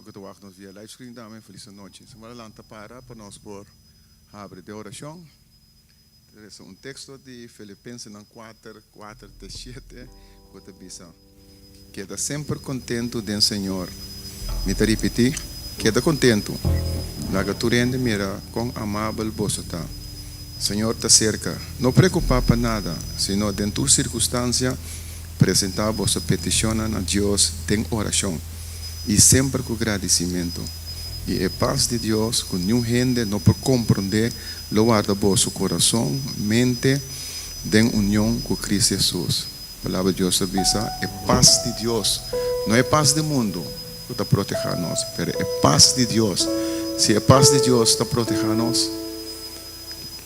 também que estou nos via live screen também, feliz noite. Semana lá para nós por abre de oração. É um texto de Filipenses 4, 4 a 7, que diz: queda sempre contento do Senhor. Me te repetir, queda contento. Laga tu rende mira com amável vosso tá. Senhor te cerca. Não preocupa para nada, sino dentro de circunstância apresentar vossa petição a Deus em oração. E sempre com agradecimento. E a paz de Deus, que nenhum gente não pode compreender, lo guarda vosso coração, mente, em união com Cristo Jesus. A palavra de Deus diz: é paz de Deus. Não é paz do mundo que está protegendo nós, mas é paz de Deus. Se a paz de Deus está protegendo nós,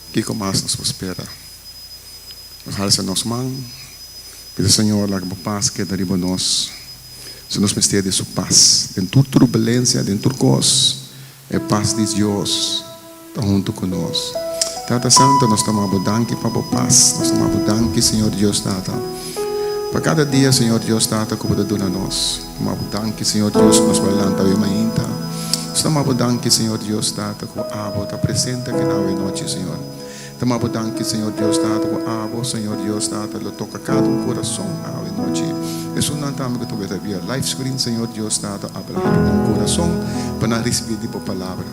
o que mais nos espera? Nós alça nossas mãos, pede ao Senhor que a paz que dá riba nós. Se nos mistério de sua paz, dentro de turbulência, dentro de coisas, é paz de Deus está junto conosco. Tata Santa, nós estamos abundando para a paz, nós estamos abundando, Senhor Deus, Tata. Para cada dia, Senhor Deus, Tata, que você dá a nós. Estamos abundando, Senhor Deus, que nos valanta e mainta. Estamos abundando, Senhor Deus, Tata, que a água está presente aqui na noite, Senhor. Estamos abundando, Senhor Deus, Tata, que a água, Senhor Deus, Tata, lo toca cada coração na noite. Es un antamo que tuve via live screen, Senhor Deus, Tata, hablar com coração para receber de palavra.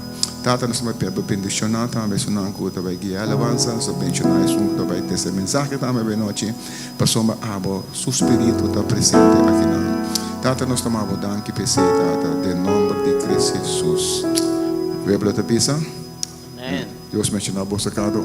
Tata, nós vamos pedir bendição, também se não cuida vai guiar alabança, se bendicionar isso, vai ter esse mensagem também bem noite, para soma abo, seu espírito está presente aqui na. Tata, nós estamos abundando que PC, Tata, em nome de Cristo Jesus. Bíblia te pisa? Amen. Deus menciona a bolsa cada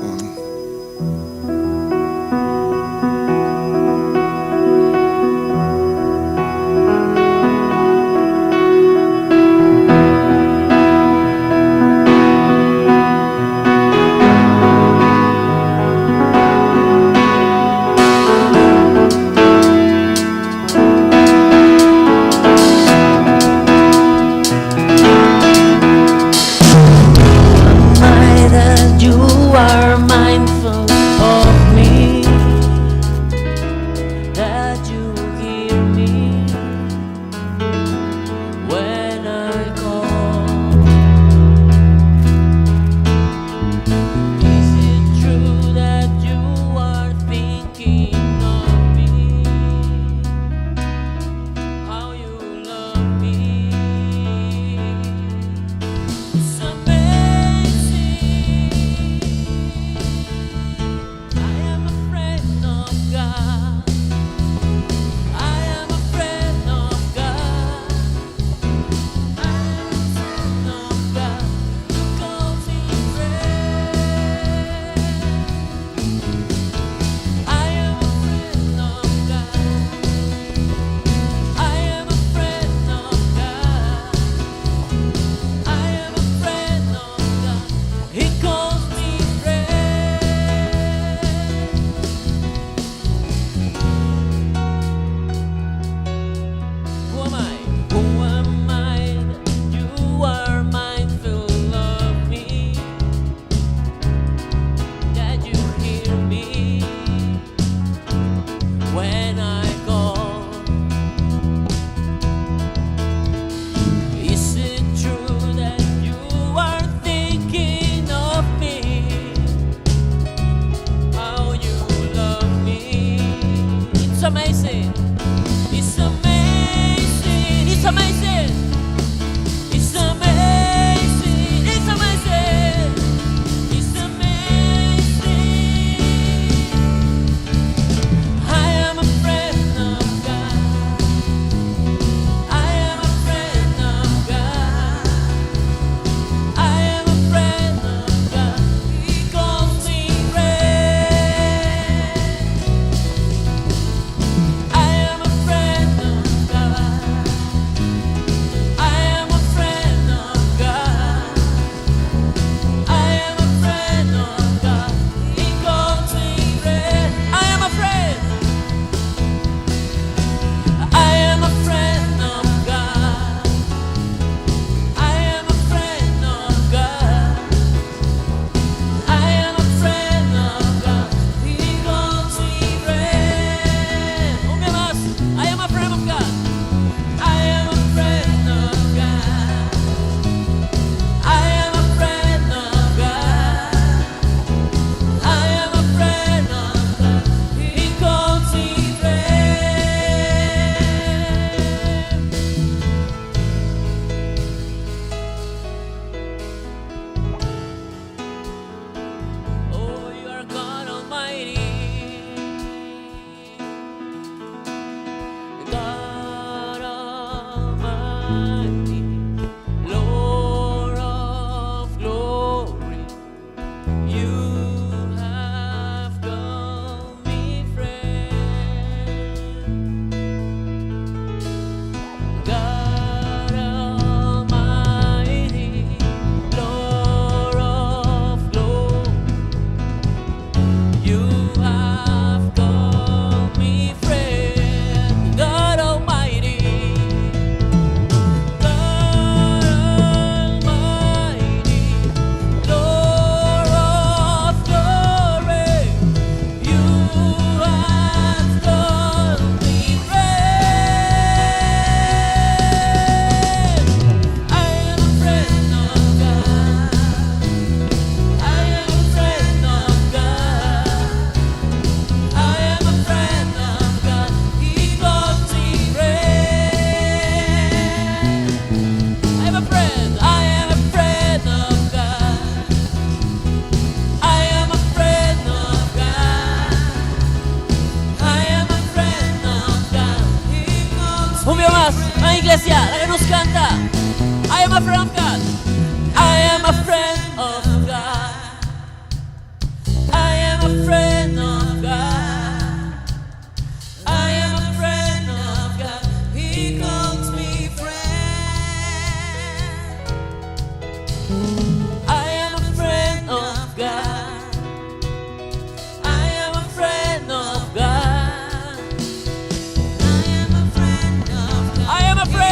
a friend of God. I am a friend of God. I am a friend of God. I am a friend of God. He calls me friend. I am a friend of God. I am a friend of God. I am a friend of God. I am a friend.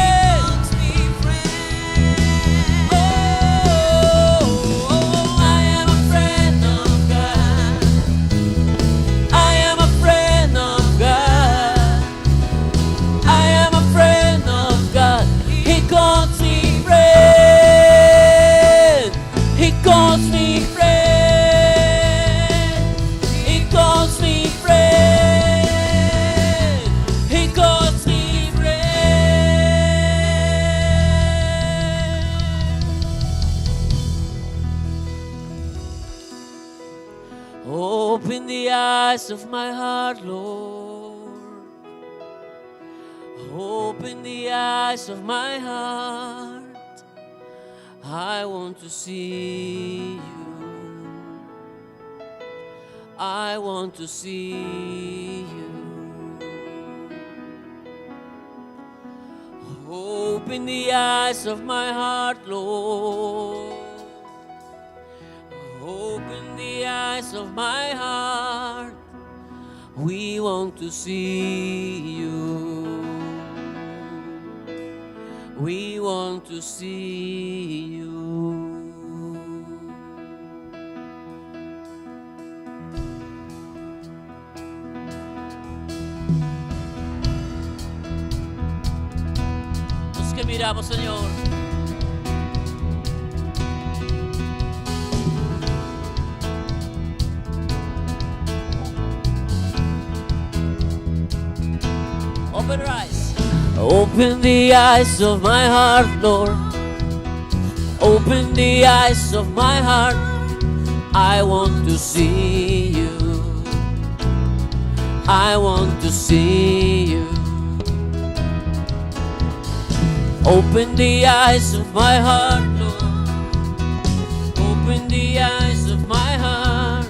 Open the eyes of my heart, Lord. Open the eyes of my heart. I want to see you. I want to see you. Open the eyes of my heart, Lord. Open the eyes of my heart. We want to see you. We want to see you. Nos que miramos, Señor. Open your eyes. Open the eyes of my heart, Lord. Open the eyes of my heart. I want to see you. I want to see you. Open the eyes of my heart, Lord. Open the eyes of my heart.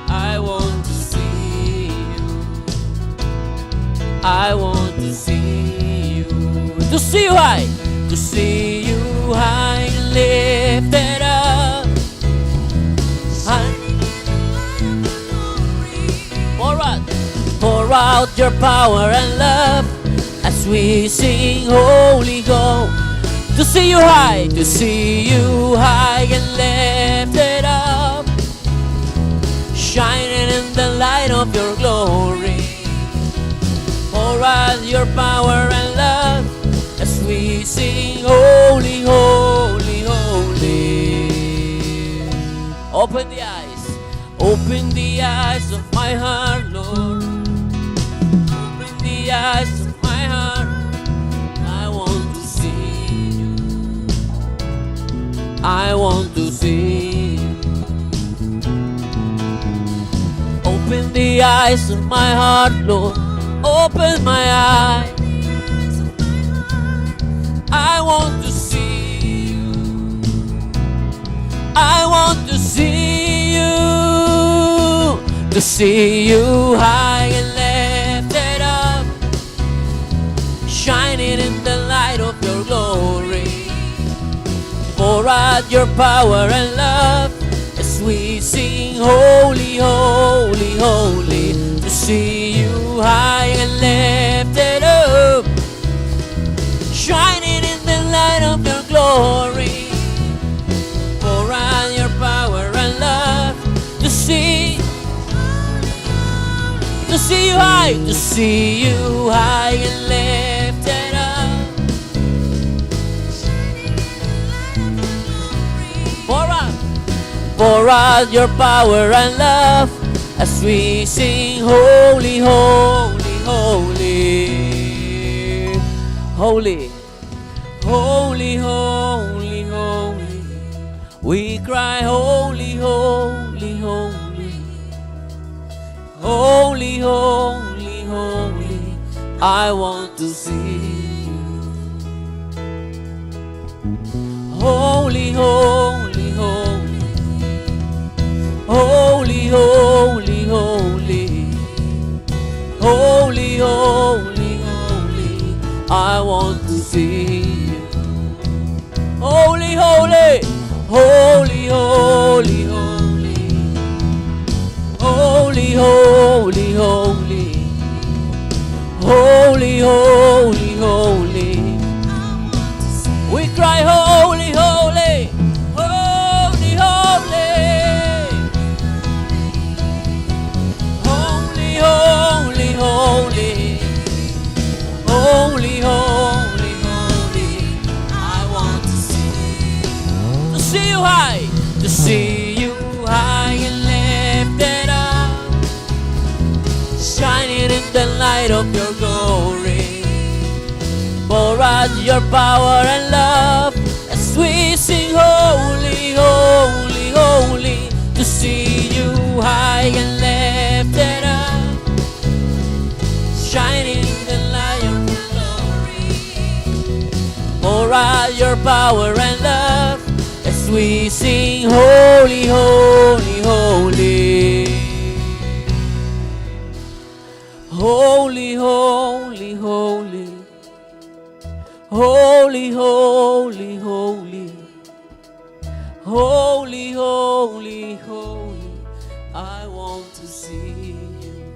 I want to see you. I want to see you. To see you high. To see you high and lifted up. Pour out your power and love as we sing Holy Ghost. To see you high, to see you high and lifted up, shining in the light of your glory. Pour out your power and love as we sing Holy, Holy, Holy. Open the eyes. Open the eyes of my heart, Lord. Open the eyes of my heart. I want to see you. I want to see you. Open the eyes of my heart, Lord. Open my eyes. I want to see you. I want to see you. To see you high and lifted up, shining in the light of your glory. Pour out your power and love as we sing Holy, Holy, Holy. To see you high and lifted up, shining in the light of your glory. Pour out your power and love to see you high, to see you high and lifted up. Pour out your power and love as we sing Holy, Holy, Holy. Holy, Holy, Holy, Holy. We cry Holy, Holy, Holy. Holy, holy, holy, I want to see you. Holy, holy, holy. Holy, holy, holy. Holy, holy, holy. We cry holy, holy. Holy, holy. Holy, holy, holy. Holy, holy, holy. I want to see you high, to see you high and lifted up, shining in the light of your glory. Pour out your power and love as we sing holy, holy, holy, to see you high and lifted up, shining in the light of your glory. Pour out your power and love as we sing holy, holy, holy. Holy, holy, holy. Holy, holy, holy. Holy, holy, holy. I want to see you.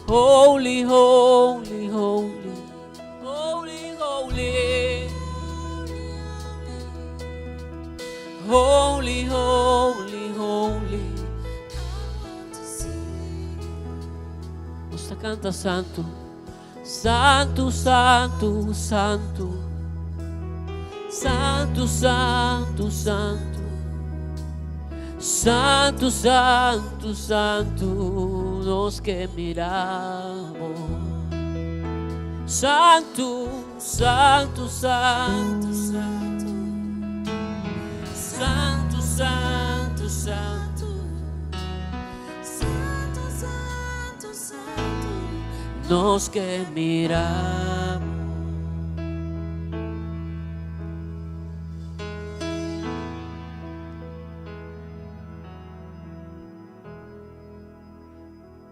Holy, holy, holy. Holy, holy. Holy, holy, holy. Basta canta santo. Santo, santo, santo. Santo, santo, santo. Santo, santo, santo. Nos que miramos. Santo, santo, santo, santo. Santo, santo, santo. Santo, santo, santo. Nos que miramos.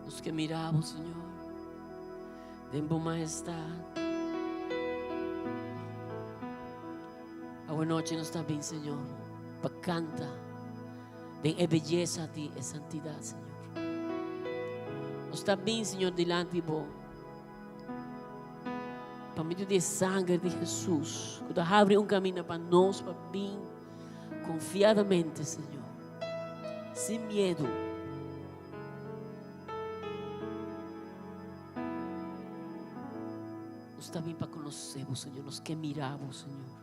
Nos que miramos, Señor, en tu majestad. Agora noite não está bem, Senhor, para canta, tem beleza a ti, é santidade, Senhor. Não está bem, Senhor, delante de vós. Para meio de sangue de Jesus, quando abre caminho para nós, para vir confiadamente, Senhor, sem medo. Nos está bem para conhecer-vos, Senhor, nos que miramos, Senhor,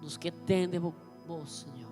nos que atendemos vós, Senhor.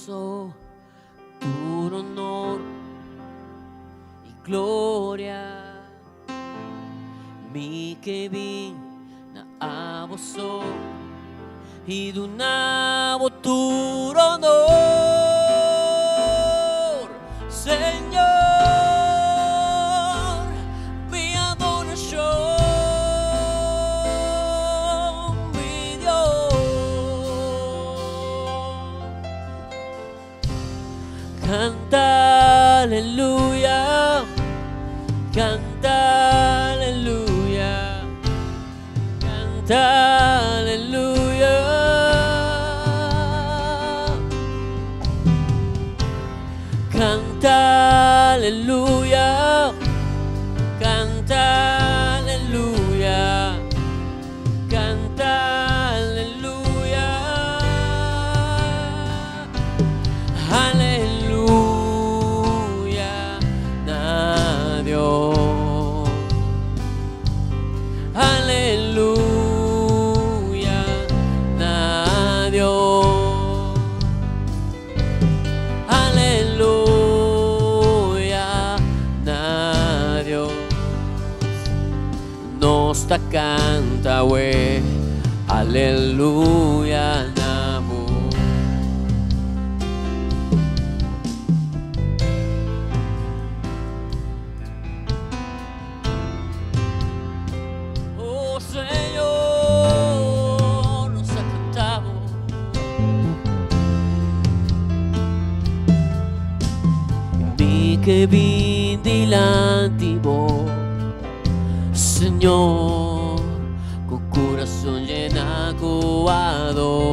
Oh, tu honor y gloria, mi que vin na aboso y dunabo tu honor, Señor, mi adoración, mi Dios. Canta aleluya, canta aleluya, canta aleluya, canta aleluya, canta aleluya, canta aleluya, aleluya, na Dios, aleluya. Nossa canta we, aleluia namo. Oh Senhor, nossa cantamos. Mi que vim delante mo, Senhor, com coração lleno com adoração.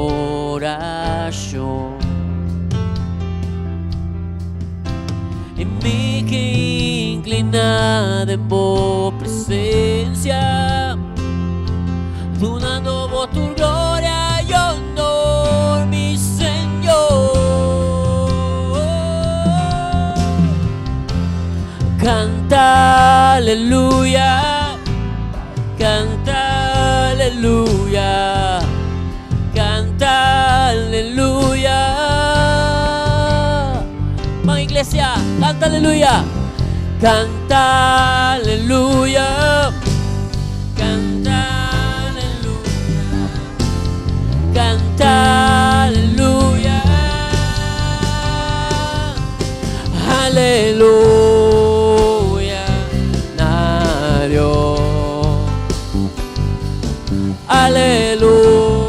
E mi que inclinada em boa presença, donando vos tu glória e honor, mi Senhor. Canta aleluia, canta aleluia, canta aleluia. Vamos iglesia, canta aleluia, canta aleluia, canta aleluia, canta aleluia, aleluia, na Dios. Aleluya,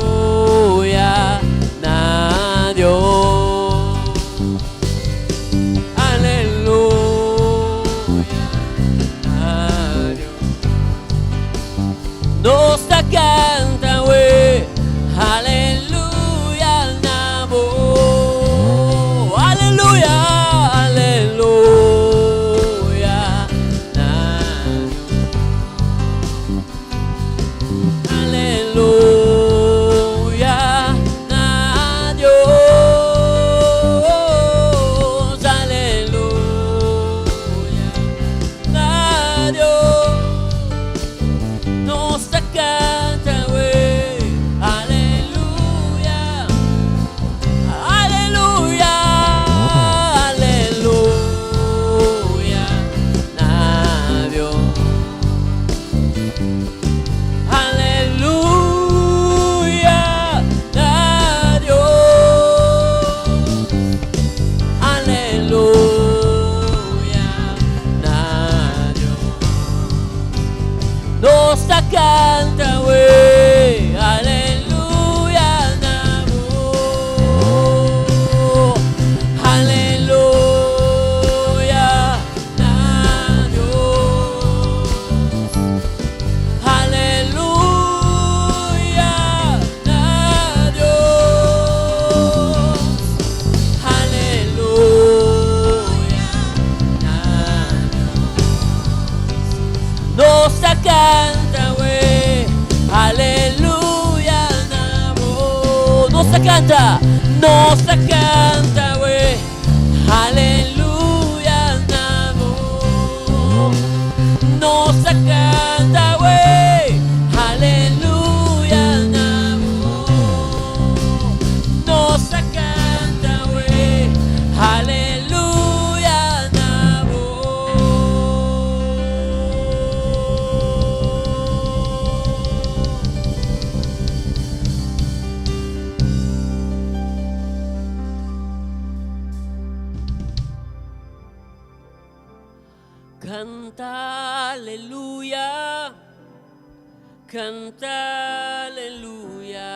na Dios. Aleluya, na Dios. Nossa canta we, aleluya, na voz. Aleluya, aleluya, na Aleluya, na Dios, aleluya, na Dios, nossa canta we, aleluya, aleluya, aleluya, na Dios. Aleluya, na Dios. Aleluya, na Dios. Nossa canta we, aleluya, na voz. Aleluya, na Dios. Aleluya, na Dios. Aleluya, na Dios. Nossa canta we, aleluya, na voz. Nossa canta we, aleluya, na voz. Nossa canta we, aleluya, na voz. Nossa canta we, aleluya, na Canta aleluya, canta aleluya,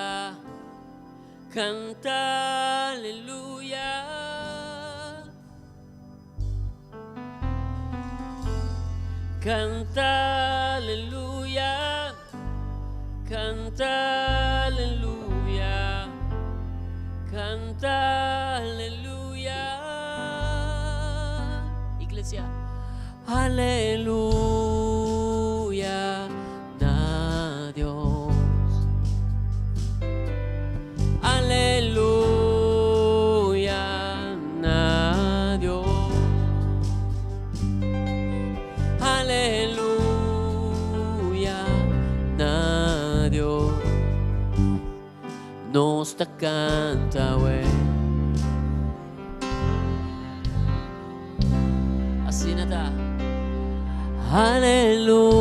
canta aleluya. Canta aleluya, canta aleluya, canta aleluya. Iglesia. Aleluya, na Dios. Aleluya, na Dios. Aleluya, na Dios. Nos ta canta, we. Así na ta. Aleluya,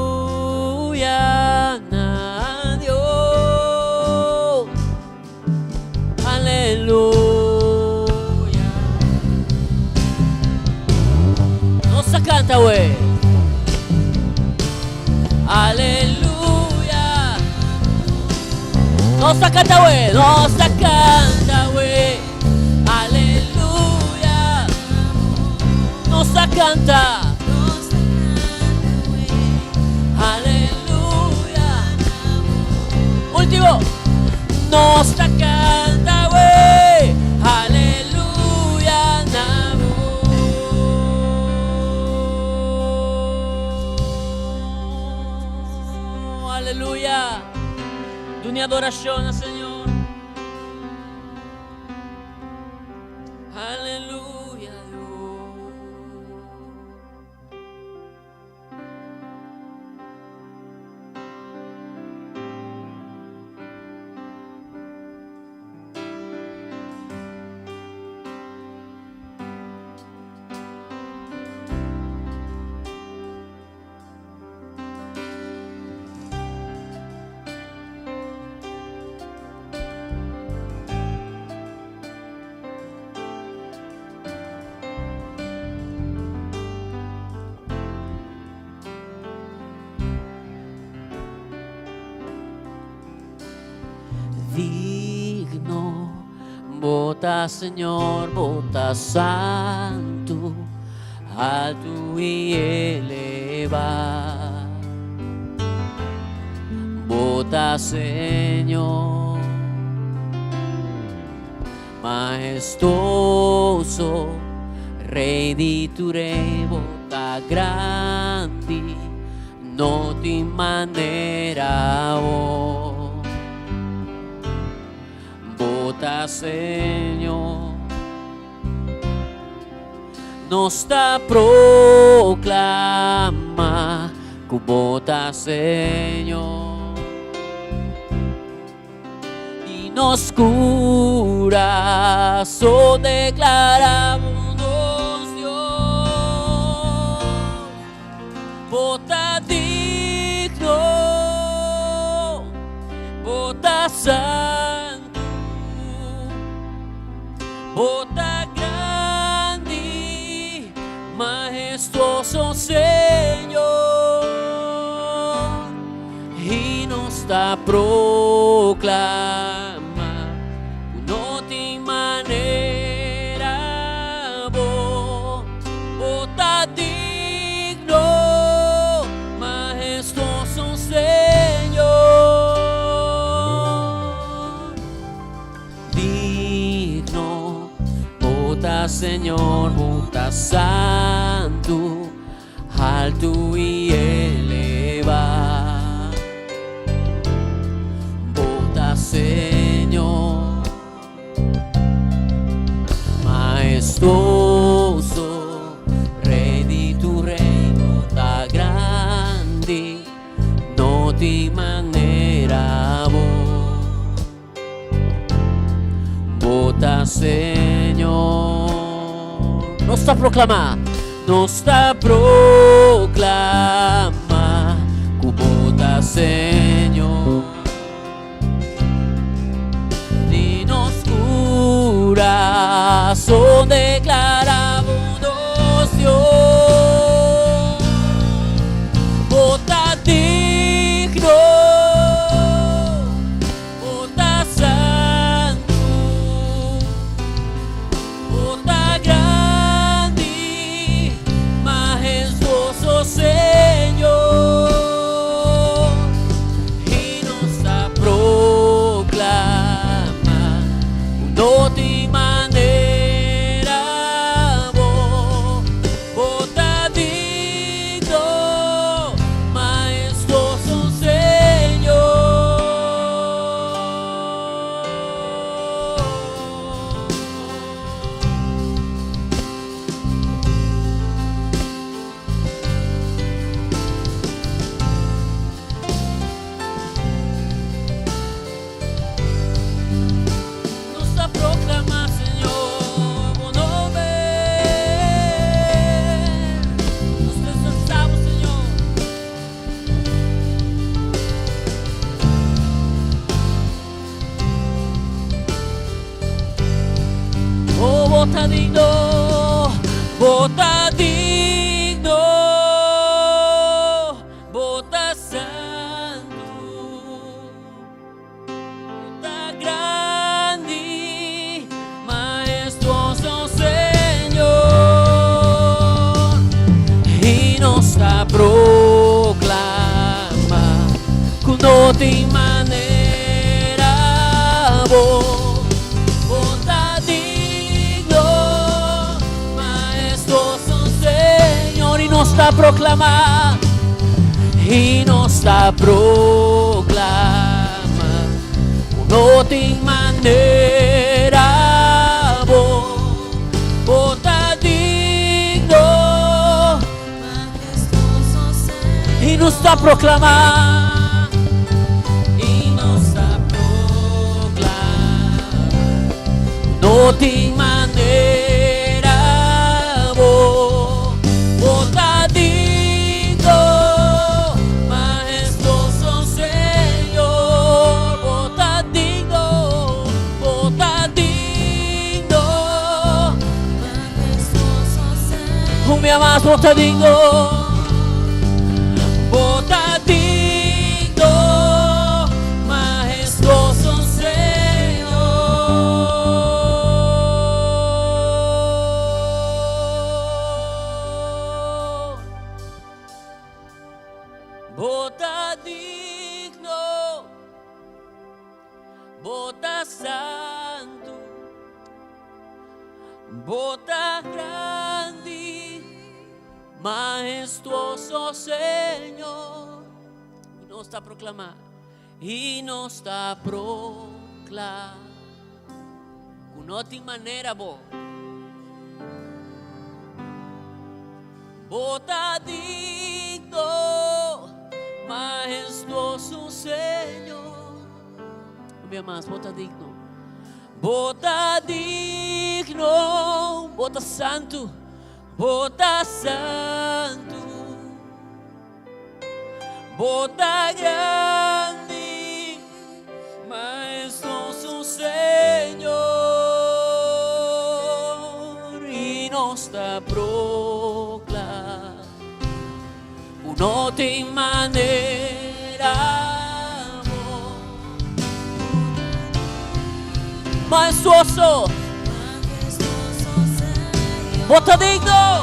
Aleluya, na Dios. Aleluya. Nossa canta, ué. Aleluya. Nossa canta, ué. Nossa canta, ué. Aleluya. Nossa canta. Aleluya. Último. Nossa canta, ué. Aleluya. Aleluya. Dunia adoración al Señor. Aleluya, Dios. Digno, bota Señor, bota santo, alto y elevado. Bota Señor, majestuoso, Rey di tu rei, bota grande, no ti manera bota Señor, nos da proclama, bota Señor, y nos cura, so declaramos Dios, bota digno, bota santo, bota grande, majestuoso Señor, y nos da proclama, no te manera, bota digno, majestuoso Señor, digno, bota Señor, bota santo, alto y elevado, bota Señor, majestuoso, Rey di tu reino, bota grande, no ti manera bota Señor, nos está proclama, bota Señor, y nos cura, son declaramos Dios, bota digno, bota santo, bota grande, majestuoso Señor, y nos da proclama, no te manera, nostra proclama, con non ti manera vota digno, maestoso Señor, y nostra proclama, y nostra proclama, con non ti manera vota digno, y nostra proclama, y nostra proclama, non ti manera vota digno, maestoso Señor, vota digno, maestoso Señor, un día más vota digno. Vota digno, maestoso Señor. Vota digno, vota santo, vota grande, maestoso Señor, y nos está proclamando, y nos está proclamando, con otra manera vota digno, maestoso Señor, no me más, vota digno, vota santo, vota santo, vota grande, maestoso Señor, y nostra proclama, un'otta manera maestoso, vota digno,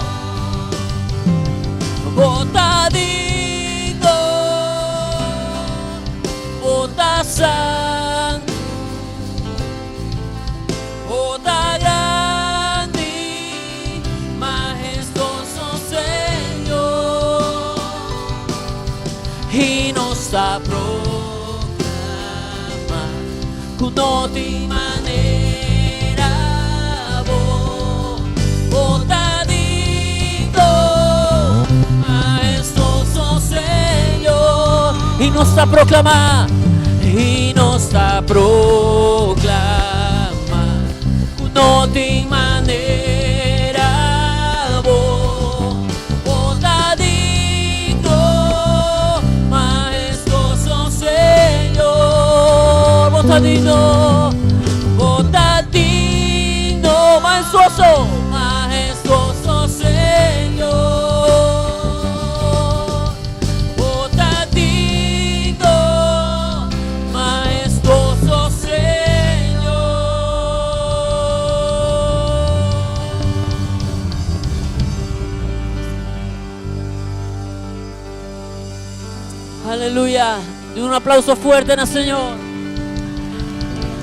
vota digno, vota santo, vota grande, maestoso Señor, y nostra proclama, con otra manera vota digno, maestoso Señor, y nostra proclama, y nostra proclama, con otra manera vota digno, maestoso Señor, vota digno, maestoso, maestoso Señor, vota digno, maestoso Señor. Aleluya, de un aplauso fuerte al Señor.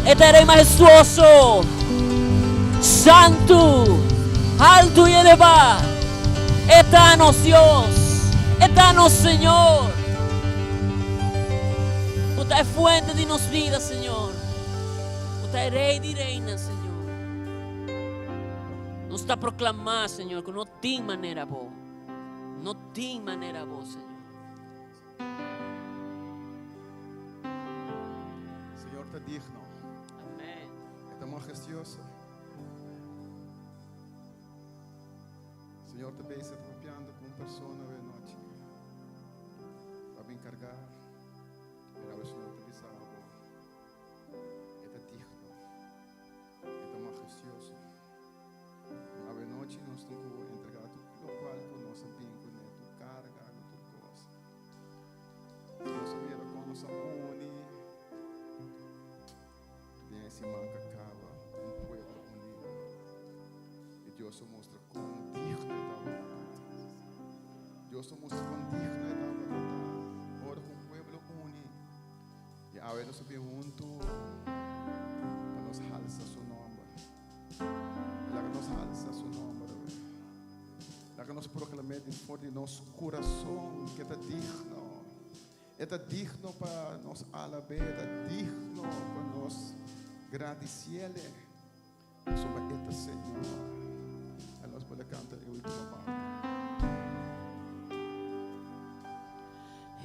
Eterno y majestuoso, santo, alto y elevado, eterno Dios, eterno Señor. Tú eres fuente de nos vida, Señor. Tú eres rey y reina, Señor. Nos está proclamando, Señor, que no tiene manera vos. No tiene manera vos, Señor. Señor, te digno, Amén. te majestuoso. Señor, te ves apropiando con persona de noche. Va a encargar. Pero o Senhor te avisava. É digno. É majestuoso. Uma noite nós temos que entregar tudo o qual com nossa pinco, né? Tu carga, tu coisa. Nossa mira com nossa uni. Tem esse manca acaba povo unido. E Deus mostra com digno. Dios somos condignos de tratar. Ahora con pueblo unido. Y ahora nos subimos juntos para nos alza su nombre. La que nos alza su nombre. La que nos proclame de nuestro corazón que está digno. Está digno para nos alabar. Está digno para nos agradecerle. Sobre este Señor. E nós podemos cantar a última parte.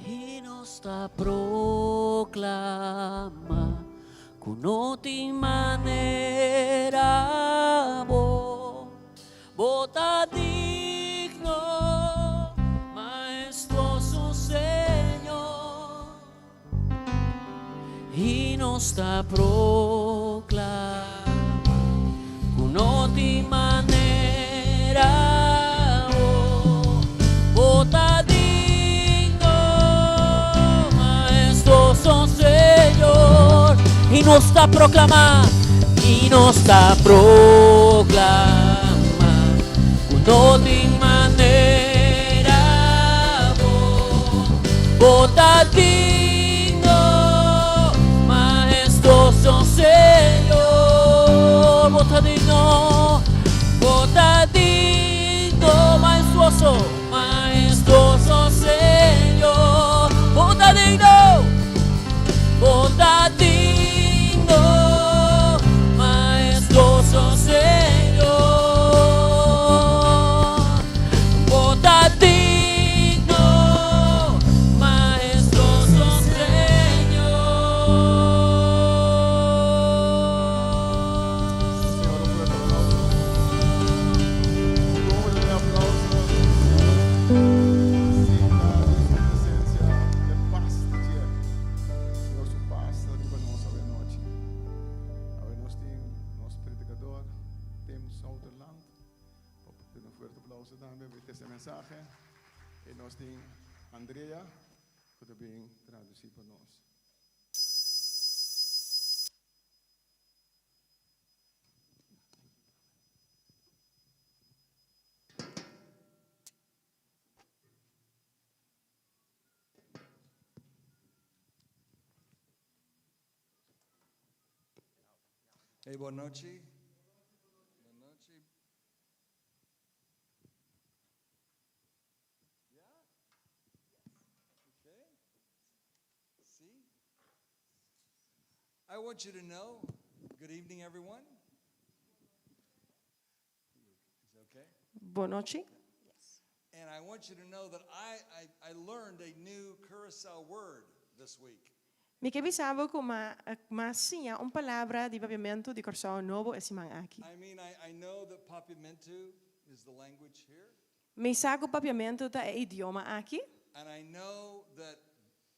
Y nos da proclama con otra manera bota digno maestoso Señor y nos da proclama con otra manera bota Señor y nos da proclama con otra manera bota digno maestoso Señor bota digno maestoso Señor bota digno maestoso Señor digno maestoso mensaje e nós temos Andrea que também traduzir para nós. Hey, boa noite. Boa noite. Yeah? Okay. See? I want you to know, good evening, everyone. Is that okay? Boa noite. And I want you to know that I learned a new Curacao word this week. Mi sabe mas sim, palavra de papiamento de Corsão novo esse man aqui. I mean, I know that Papiamento is the language here. Me saco papiamento da idioma aqui. And I know that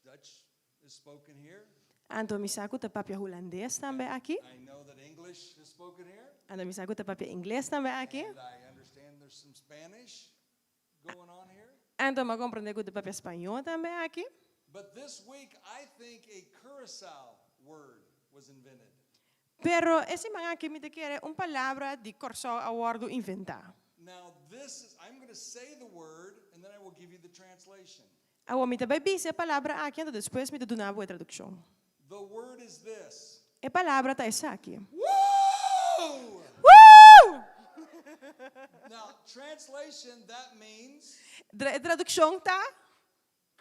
Dutch is spoken here. Anto me saco da papia holandês também aqui. I know that English is spoken here. Anto me saco da papia inglês também aqui. And I understand there's some Spanish going on here. Anto me compreende que da papia espanhol também aqui. But this week, I think a Curacao word was invented. Pero esse man aqui me quer palavra de Corsão award inventar. Now, I'm going to say the word, and then I will give you the translation. Agora me também diz a palavra aqui, então depois me dá uma tradução. The word is this. A palavra tá essa aqui. Woo! Woo! Now, translation, that means Tradução tá?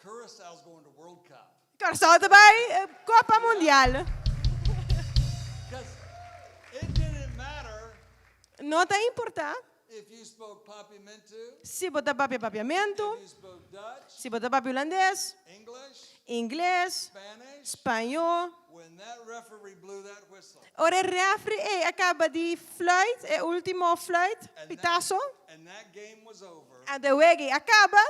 Curaçao's going to World Cup. Corsão também Copa Mundial. Because it didn't matter Não tá importar if you spoke Papiamento, se botar papiamento, if you spoke Dutch, se botar holandês, English, inglês, Spanish. espanhol. When that referee blew that whistle, Ora refri acaba de fluit, último fluit, pitaço, and that game was over, a de wegi acaba.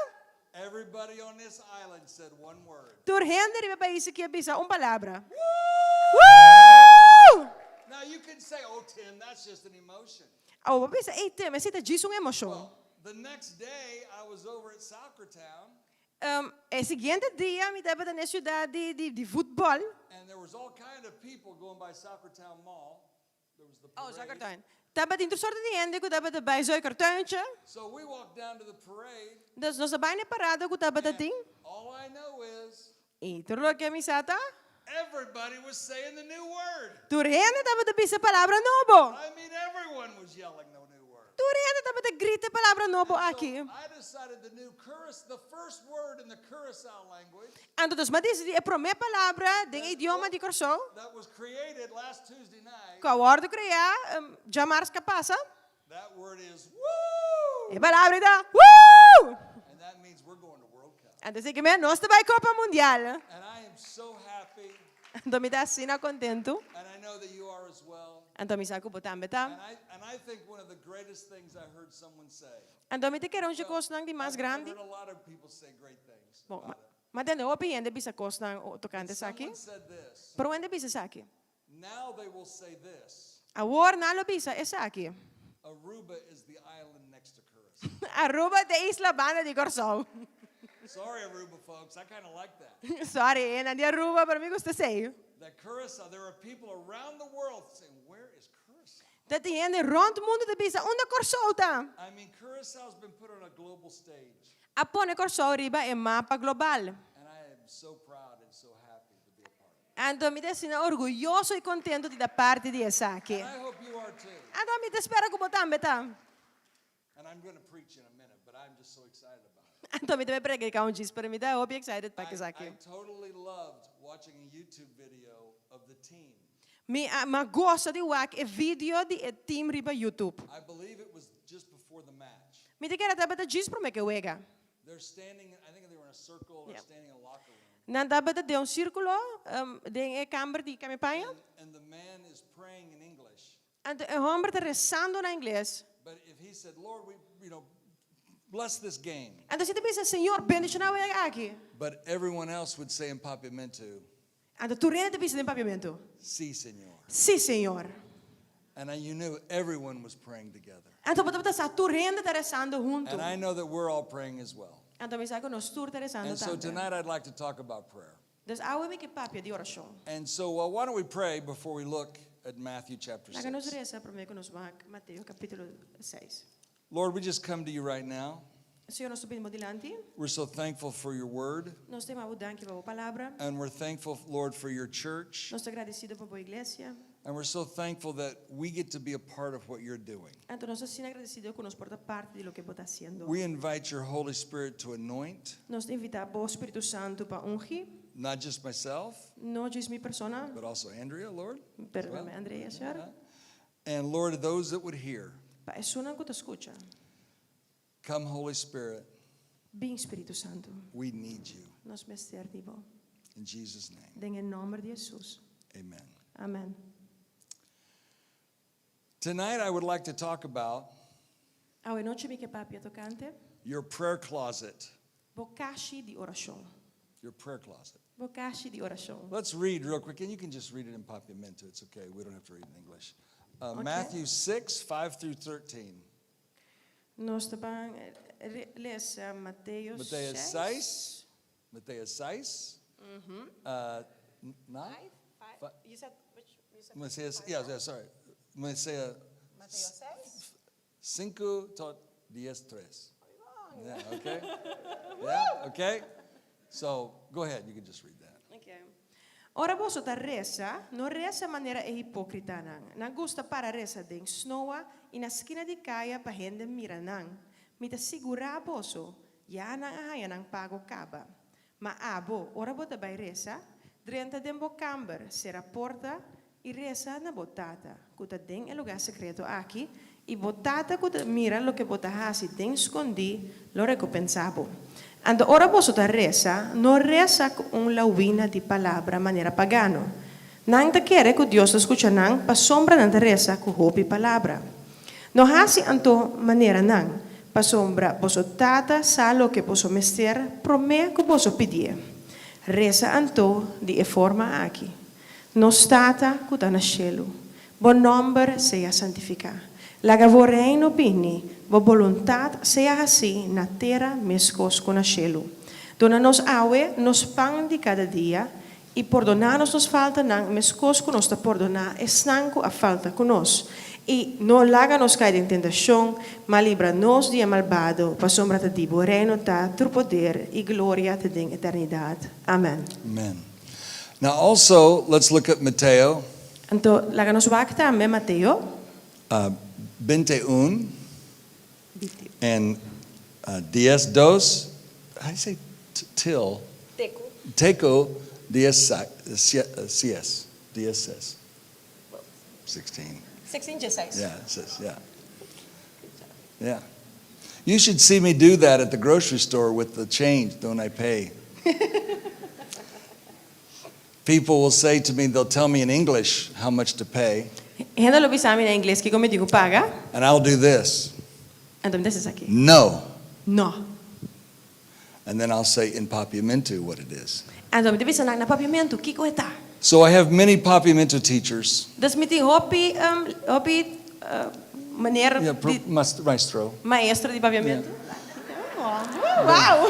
everybody on this island said one word. Tur gente de país que avisa palavra. Woo! Woo! Now you can say, "Oh, Tim, that's just an emotion." Oh, pensa, ei, Tim, essa é disso emoção. Well, the next day I was over at Soccer Town, O seguinte dia me dava na cidade de futebol. and there was all kind of people going by Soccer Town Mall. There was the Oh, parade. Soccer Town. Dapat dito soort di ende ko dapat bij zo'n kartuintje. So we walked down to the parade. Dus nos bijna parada ko dapat And dating. all I know is Ituro kami sata. everybody was saying the new word. Turhene dapat da bisa palabra nobo. I mean, everyone was yelling the new word. Turhene dapat da grite palabra nobo So aqui. I decided the first word in the Curacao language Ando dus madis di prome palabra ding idioma di corso. that was created last Tuesday night, Ka word crea jamars ka pasa. that word is woo! E palabra da woo! And that means we're going to World Cup. Ando sige men nos vai Copa Mundial. And I am so happy, Ando mi da sina contento. and I know that you are as well. Ando mi sa ko botam betam. And I think one of the greatest things I heard someone say. Ando mi te quero un cos nang di mas I've grande. heard a lot of people say great things Bom, about it. ma dende opi ende bisa cos nang tocante sa aqui. Someone said this. Pero ende bisa sa aqui. Now they will say this. Awor na lo bisa é sa aqui. Aruba is the island next to Curacao. Aruba de Isla Banda di Corso. Sorry, Aruba folks. I kind of like that. Sorry, non di Aruba, però mi gusta sei. That Curacao, there are people around the world saying, where is Curacao? Dat die ende rond mundo de bisa onda Corso ta. I mean, Curaçao's been put on a global stage. Apone Corso riba e mapa global. And I am so proud and so happy to be a part of it. Ando mi desina orgulloso e contento di da parte di essa aqui. And I hope you are too. Ando mi te spera ko botam betam. And I'm going to preach in a minute, but I'm just so excited about it. Ando mi te prega ka un gis per mi da obi excited pa I aqui. totally loved watching a YouTube video of the team. Mi ma gosta di wak e video di e team riba YouTube. I believe it was just before the match. Mi te kera tabata gis pro me ke wega. They're standing, I think they were in a circle or Yep. standing in a locker room. Nan tabata de un circolo de e kamer di kami paia. And the man is praying in English. Ando e hombre te rezando na inglês. But if he said, Lord, we, bless this game. Ando si te bisa Senhor bendicionar o aqui. But everyone else would say in Papiamento, Ando tu rene te bisa de papiamento. sí, Señor. Sim, Senhor. And you knew everyone was praying together. Ando tabata sa tu rene te rezando junto. And I know that we're all praying as well. Ando mi sa ko nos tur te rezando And so também. tonight I'd like to talk about prayer. Dus awe mi ke papia di oração. And so why don't we pray before we look at Matthew chapter Laga nos 6. reza pro me ko nos mak Mateo capítulo 6. Lord, we just come to you right now. Senhor, nós subimos dilante. We're so thankful for your word. Nós temos a danke para a palavra. And we're thankful, Lord, for your church. Nós estamos agradecidos por a igreja. And we're so thankful that we get to be a part of what you're doing. Então nós estamos agradecidos que nos porta parte de lo que está haciendo. We invite your Holy Spirit to anoint, Nós invitamos o Espírito Santo para ungir, not just myself, não só minha persona, but also Andrea, Lord. pero também Andrea, Senhor. And Lord, those that would hear, Para a pessoa que te escuta, come, Holy Spirit, bem Espírito Santo, we need you. nós me servimos. In Jesus' name, Em nome de Jesus. amen. Amém. Tonight, I would like to talk about A noite me que papia tocante, your prayer closet. bocashi de oração. Your prayer closet. Bocashi de oração. Let's read real quick, and you can just read it in Papiamento. It's okay. We don't have to read in English. Okay. Matthew 6, 5 through 13. Nós também lemos Mateus Mateus 6. Mateus 6. 9? You said which? You said Mateus, yeah, sorry. Mateus Mateus 6? 5 to 10. Yeah, okay? Yeah, okay? So, go ahead. You can just read that. Okay. Ora vosso ta reza, non reza maneira e hipocrita nang. Nang gusta para reza ding snowa, ina skina di kaya pa hende mira nang. Mita sigura voso, ya nang ahaya nang pago kaba. Ma abo, ora bota bay reza, drenta dembo camber, sera porta, i reza na botata. Kuta ding e lugar secreto aqui, i botata kuta mira lo que bota hasi ding scondi, lo recompensabo. Ando ora vosso ta reza, non reza con la uina di palabra maniera pagano. Nang ta kere ku Dios escucha nang pa sombra nang ta reza ku hopi palabra. No hasi anto maniera nang pa sombra vosso tata sa lo che vosso mestier prome ku vosso pedie. Reza anto di e forma aqui. No stata ku ta nascelu. Bon nombre sia santifica. Laga vorrei no pini, vo voluntat sia assim na terra mescos con nascelu. Dona-nos awe, nos pão de cada dia, e perdonar-nos nos falta nang mescos con nos ta perdonar, e snanco a falta con nos. Y no láganos caer en tentación, mas líbranos del malvado, para sombra de Divo, reino ta, tu poder y gloria te den eternidad. Amen. Amen. Now, also, let's look at Mateo Entonces, láganos wakta también Mateo, 21 and 10, how do you say till? Teco 16. 16. 16:16. Yeah, it says, yeah. Yeah. You should see me do that at the grocery store with the change, don't I pay? People will say to me, they'll tell me in English how much to pay, Gente lo bisami na inglês que como digo paga, and I'll do this, então desses aqui. no. No. And then I'll say in Papiamentu what it is. Então me bisa na papiamento, kiko eta. So I have many Papiamentu teachers. Dus met die hopi meneer, Yeah, die maestro. maestro di papiamento. Oh, wow.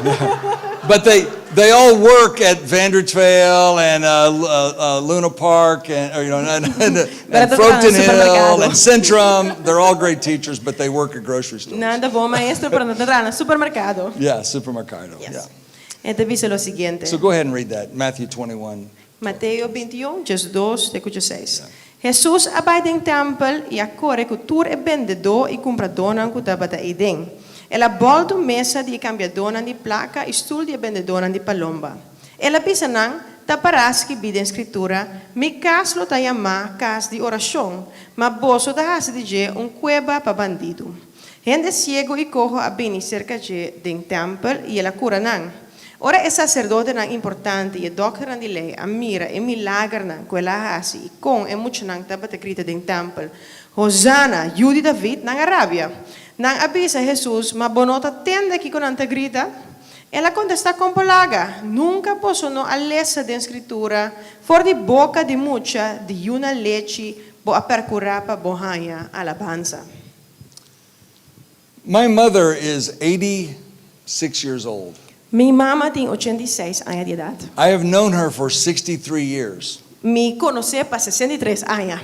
But they all work at Vandertrail and Luna Park and Froten Hill and Centrum. They're all great teachers, but they work at grocery stores. Nada bom maestro para não entrar no supermercado. Yeah, supermercado. Yes. Yeah. Então dice lo siguiente. So go ahead and read that, Matthew 21. Mateo 21, just 2, de 6. Jesus abide em templo e acorre cultura e vendedor e comprador não cutabata idem. Ela boldo mesa de cambiador de placa e stoel de vendedor de palomba. Ela pisa não taparas que bide escritura, mi cas lo tayama cas de oração, ma boso da hase de cueva pa bandido. Gente ciego e cojo abini cerca de templo e ela cura não. Ora è sacerdote nan importante e doctor di lei ammira e milagre nan quella hasi e con e mucho nan tabate grita den tempel. Hosanna, Judi David nan Arabia. Nan abisa Jesus, ma bonota tende che con ante grita. E la contesta con polaga, nunca possono allessa den scrittura, for di bocca di mucha di una leci bo apercurapa bohaya alabanza. My mother is 86 years old. Mi mamma tem 86 anos de idade. I have known her for 63 years. Me conhece para 63 anos.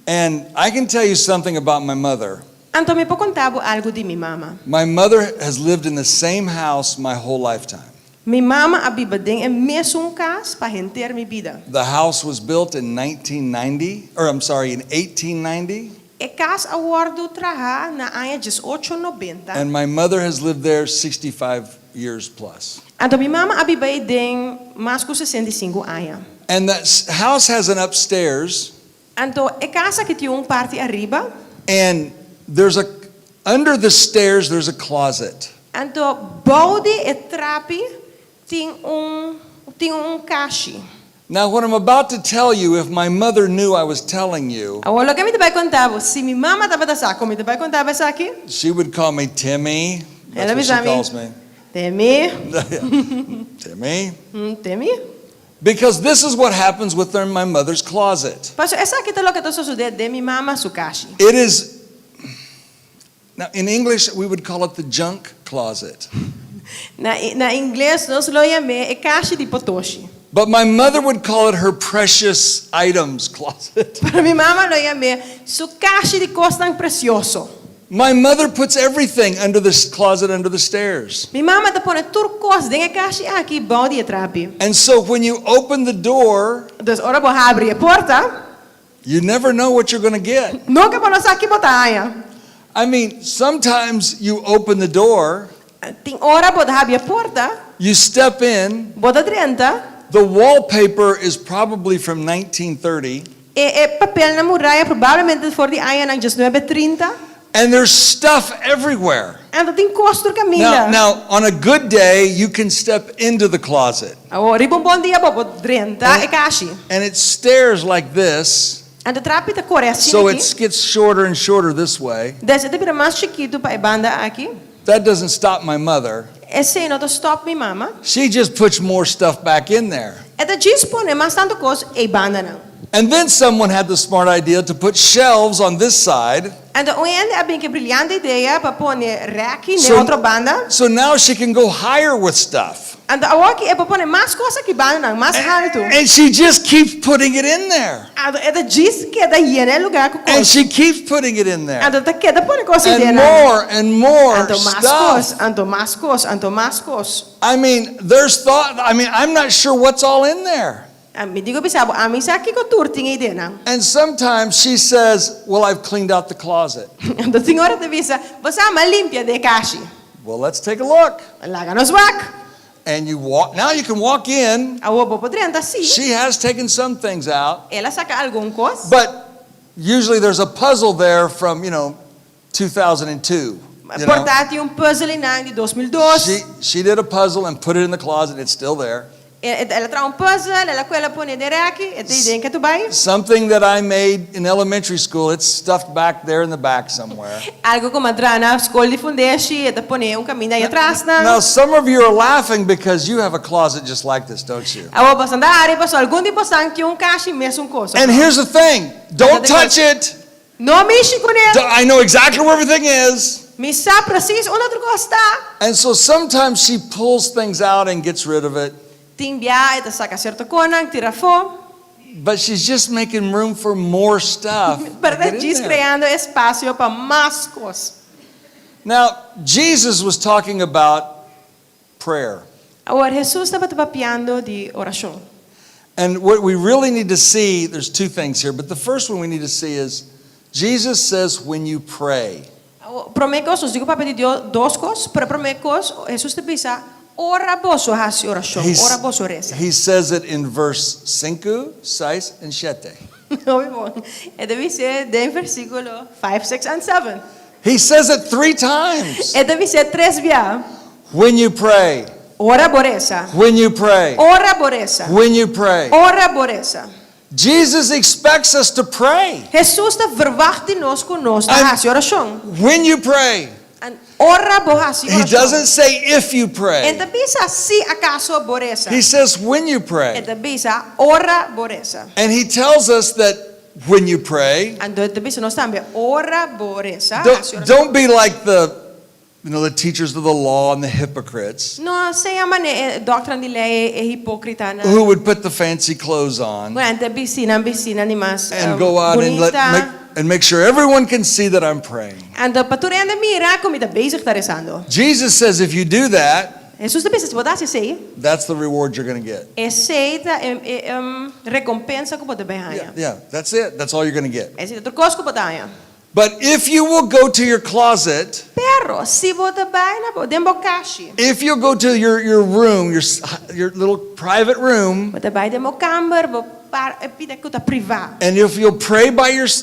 And I can tell you something about my mother. Então me pode contar algo de minha mama. My mother has lived in the same house my whole lifetime. Minha mama abiba ding em mesmo casa para render minha vida. The house was built in 1890. E casa awardo traha na ano de 890. And my mother has lived there 65 years plus. Então minha mama abiba ding mais que 65 anos. And that house has an upstairs, Então e casa que tem parte arriba. and under the stairs there's a closet. Então boude e trapi tem caixa. Now what I'm about to tell you, if my mother knew I was telling you, Agora que me vai contar, se minha mama estava da saco, me vai contar essa aqui? she would call me Timmy. That's Ela me what she chama calls me. Temi, Timmy. temi. Because this is what happens within my mother's closet. Mas essa aqui é o que está sucedendo de minha mama su caixa. It is, now in English we would call it the junk closet. Na inglês nós lo chamamos caixa de potoshi. But my mother would call it her precious items closet. Para minha mama lo chamamos su caixa de coisas tão precioso. My mother puts everything under this closet under the stairs. Minha mama tá pondo tudo coisas dentro da caixa aqui, bom dia trapi. And so when you open the door, Dus ora vou abrir a porta, you never know what you're going to get. nunca vou nossa aqui botar. I mean, sometimes you open the door, Tem hora vou abrir a porta, you step in, bota dentro, the wallpaper is probably from 1930, e papel na muralha provavelmente for de ano ng 1930. and there's stuff everywhere. Então tem coisas caminha. Now, on a good day, you can step into the closet, Agora, um bom dia, vou dentro a caixa. and it stairs like this, Então trapi tá corre assim so aqui. it gets shorter and shorter this way. Desce de mais chiquito para a banda aqui. That doesn't stop my mother. Esse não to stop minha mama. She just puts more stuff back in there. Então dispone mais tanto coisa e banda não. And then someone had the smart idea to put shelves on this side, Então onde há bem que brilhante ideia para pôr rack So- na outra banda. so now she can go higher with stuff. Ando awaki e popone mas cosa que bana nang mas alto. And she just keeps putting it in there. Ando eta gis queda hiene lugar ku And kos. she keeps putting it in there. Ando ta queda pone cosa And dena. more Ando mas stuff. kos, ando mas kos, ando mas kos. I mean, I'm not sure what's all in there. Mi digo bisabo, ami sa ki ko turting e dena. And sometimes she says, well, I've cleaned out the closet. Ando senhora te visa, você ama limpia de kashi. Well, let's take a look. Laga nos wak. And now you can walk in. Awo po podrianta si. She has taken some things out, Ela saca algum kos. but usually there's a puzzle there from, 2002. you know. Portati un puzzle nang di 2002. She did a puzzle and put it in the closet. It's still there. Ela tra un puzzle, ela quella pone de raki, e te den que tu bai. Something that I made in elementary school, it's stuffed back there in the back somewhere. Algo como tra na escola de fundesi, e te pone un caminho aí atrás Now, na. some of you are laughing because you have a closet just like this, don't you? Awo pasando ari paso algum tipo sangue um caixa mesmo coisa. And here's the thing, don't touch it. Não mexe com ele. I know exactly where everything is. Me sabe preciso onde outro costa. And so sometimes she pulls things out and gets rid of it, Timbia, e te saca certo conang, tira fo. but she's just making room for more stuff. to Pero get in diz there. criando espaço para mais coisas. Now, Jesus was talking about prayer. Agora Jesus estava papiando de oração. And what we really need to see, there's two things here, but the first one we need to see is Jesus says when you pray. Promecos, os digo para pedir duas coisas, pero promecos, Jesus te pisa, ora vosso hasi oração, ora vosso reza. He says it in verse 5, 6, and 7. Muito bom. E deve ser de versículo 5, 6 and 7. He says it 3 times. E deve ser 3 vezes. When you pray, Ora boresa. when you pray, Ora boresa. when you pray. Ora boresa. Jesus expects us to pray. Jesus está verwacht de nós conosco And- hasi oração. When you pray. Ora bo hasi He oração. doesn't say if you E pray. te pisa si acaso boresa. He says when you E pray. te pisa ora boresa. And he tells us that when you pray, Ando te pisa nós também ora boresa. hasi oração. don't be like the teachers of the law and the hypocrites No se llama doctrina di lei e ipocrita na. who would put the fancy clothes on Bueno, te piscina ni mas and go out and bonita. make sure everyone can see that I'm praying. Ando paturando mira como te bezig está rezando. Jesus says if you do that, Jesus te pisa se botasse sei. that's the reward you're going to get. Aceita recompensa como te behanha. Yeah, that's it. That's all you're going to get. Esse outro coisa como behanha. But if you will go to your closet, Pero se você vai na dentro do caixa, if you'll go to your room, your little private room, você vai dentro do câmara, para pedir que privado. and if you'll pray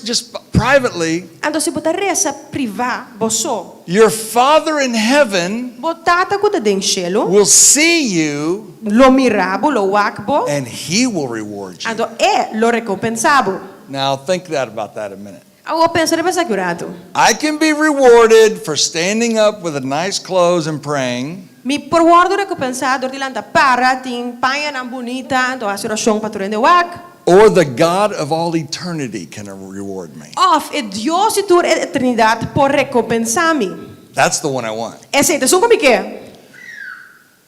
just privately, Então se você reza privado, você, your Father in heaven botata que dentro do cielo, will see you lo mirabo, lo wakbo, and he will reward you. então lo recompensabo. Now think about that a minute. Eu penso nessa curado. I can be rewarded for standing up with a nice clothes and praying, Mi porwardo recompensado de landa para tin paia na bonita, então a oração para o wak. or the God of all eternity can reward me. Of e Dios de toda eternidade por recompensar-me. That's the one I want. Esse é como que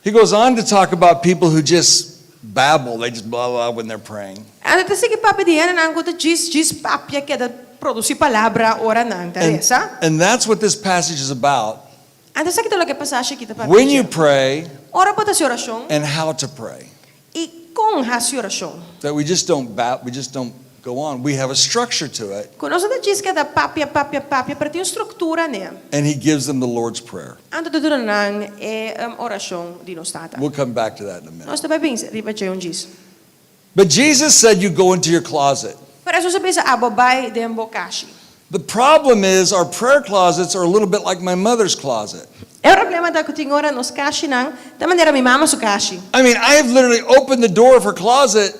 He goes on to talk about people who just babble, they just blah blah when they're praying. Ano te sige papedian na ang kuto gis papia que da produzi palavra ora nang Teresa. And that's what this passage is about. Ano sa kita lagi passage kita papia. When you pray Ora po ta si oração and how to pray. e com ha si oração. That we just don't go on. We have a structure to it, Conosco da gis que da papia para ter estrutura né. and he gives them the Lord's Prayer. Ano te dura nang oração di nostata. We'll come back to that in a minute. Nós também pensa riba un gis. But Jesus said you go into your closet. Pero eso se pensa abobai de embocashi. The problem is our prayer closets are a little bit like my mother's closet. É o problema da kutingora nos kashi nang da maneira mi mama su kashi. I mean, I have literally opened the door of her closet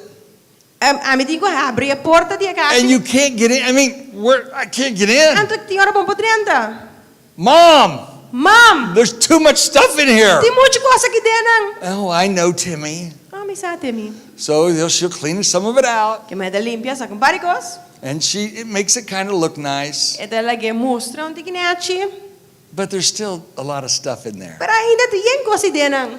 A mi digo abri a porta di kashi. and you can't get in. I mean, I can't get in. Anto tinhora bom potrianta. Mom, Mam, there's too much stuff in here. tem muita coisa aqui dentro. Oh, I know, Timmy. Ah, mi sa temi. So she'll clean some of it out, Que me da limpia sa com baricos. and it makes it kind of look nice. E da lagi mostra onde que But there's still a lot of stuff in there. Pero ainda tem coisa dentro.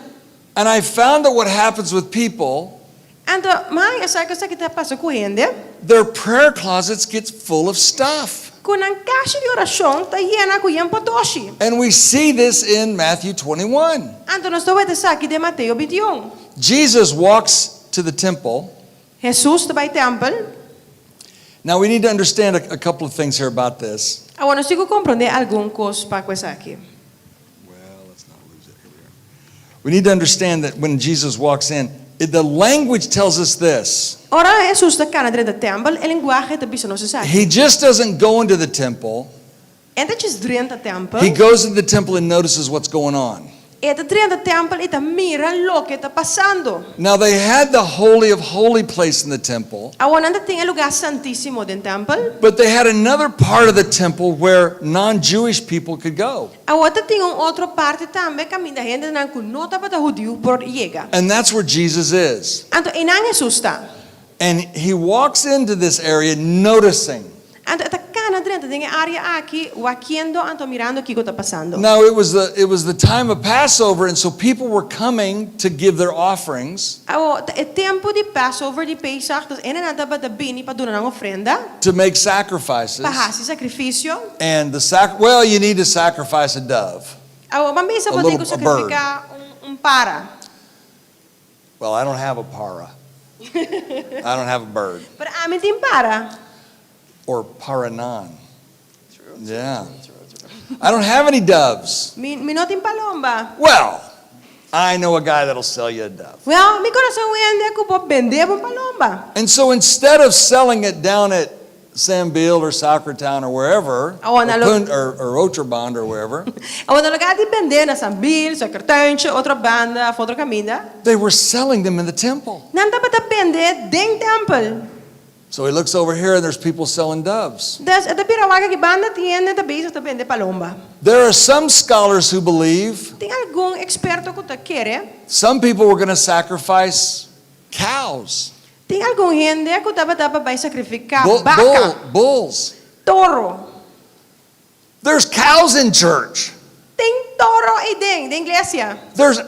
And I found that what happens with people, Anto, mai asa ka sa kita pasa ku hende, their prayer closets get full of stuff. kung ang caixa de oração tá llena com yan potoshi. And we see this in Matthew 21. Anto, nós estamos aqui de Mateus 21. Jesus walks to the temple. Jesus está by temple. Now we need to understand a couple of things here about this. Agora, nós temos que compreender algumas coisas para coisa aqui. Well, let's not lose it here. We need to understand that when Jesus walks in, the language tells us this. Ora, Jesus está cá dentro do templo, a linguagem está bisa nós aqui. He just doesn't go into the temple. Entra dentro do templo. He goes into the temple and notices what's going on. Entra dentro do templo e tá mira o que está passando. Now they had the Holy of Holy place in the temple, Agora, ainda tem o lugar santíssimo dentro do templo. but they had another part of the temple where non-Jewish people could go. Agora, tem outra parte também que a minha gente não está para judeu por chega. And that's where Jesus is. Então, e não Jesus está. And he walks into this area noticing. Então, está cá dentro da área aqui, wakiendo, então mirando o que está passando. Now it was the time of Passover, and so people were coming to give their offerings Agora, é tempo de Passover, de Pesach, então, ainda não está para bini para donar uma ofrenda, to make sacrifices. para fazer sacrifício. And well, you need to sacrifice a dove. Agora, uma mesa A pode little- a sacrificar para. Well, I don't have a para. I don't have a bird. Para amin tem para. Or paranan. Yeah. I don't have any doves. Mi não tem palomba. Well, I know a guy that'll sell you a dove. Well, mi coração é que pode vender uma palomba. And so instead of selling it down at Sambil or Soccertown or wherever, Oh, and I look- or Oterbond or wherever, Agora, no lugar de vender na Sambil, sa Cartanche, outra banda, outra caminha, they were selling them in the temple. não dá para vender dentro do templo. So he looks over here and there's people selling doves. Das, ito pirawaga que banda tiene da base ta vende palomba. There are some scholars who believe Tem algum experto que ta quer. some people were going to sacrifice cows, Tem algum gente que tava vai sacrificar vaca, bulls. toro. There's cows in church. Tem toro aí dentro da igreja. There's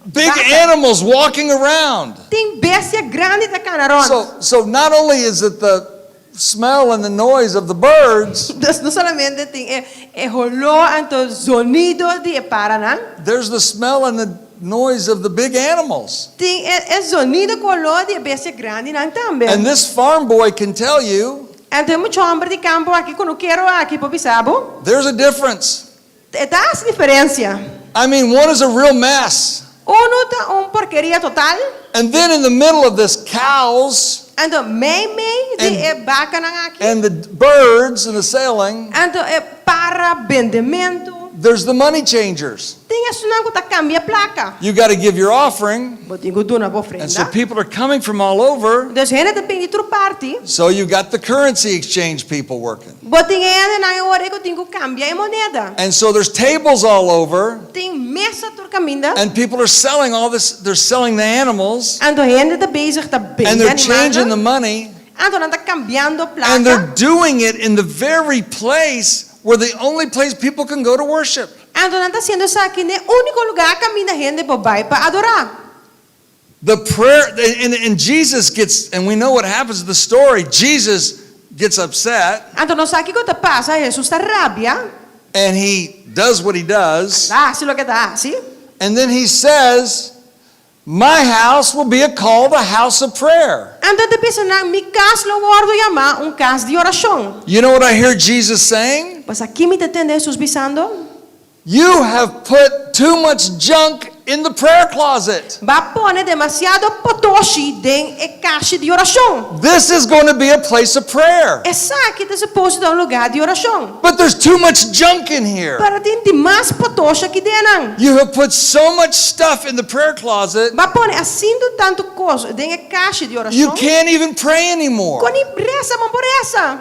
big Vaca. animals walking around. Tem bestia grande da canaron. So not only is it the smell and the noise of the birds, Dus não solamente tem rolô anto sonido de paraná. there's the smell and the noise of the big animals. Tem sonido colô de bestia grande não também. And this farm boy can tell you Então muito homem de campo aqui quando quero aqui para bisabo. there's a difference. Tá essa diferença. I mean, one is a real mess. Uno tá porqueria total. And then in the middle of this, cows Então meio de vaca na aqui. and the birds and the sailing, Então para vendimento. there's the money changers. Tem isso não que tá cambia placa. You got to give your offering. Botinho do na And so ofrenda. people are coming from all over. Dus gente depende de outra parte. So you got the currency exchange people working. Botinho ainda na hora que tem que cambiar a moneda. And so there's tables all over. Tem mesa por caminho. And people are selling all this. They're selling the animals. Então gente tá bezig tá bem And they're changing the money. Então tá cambiando And they're placa. doing it in the very place where the only place people can go to worship. Então tá sendo isso aqui no único lugar que a minha gente vai para adorar. The prayer, and Jesus gets, and we know what happens in the story. Jesus gets upset, Então nós aqui que passa, Jesus tá rabia. and he does what he does, Assim lo que tá assim. and then he says, "My house will be called a house of prayer." Então depois na mi casa lo guardo chamar casa de oração. You know what I hear Jesus saying? Mas aqui me entende Jesus bisando? You have put too much junk in the prayer closet. Va pone demasiado potoshi dentro a caixa de oração. This is going to be a place of prayer. Essa aqui tá suposto dar lugar de oração. But there's too much junk in here. Para tem demais potoshi aqui dentro. You have put so much stuff in the prayer closet, Va pone assim tanto coisa dentro a caixa de oração. you can't even pray anymore. Com impressa, mas por essa.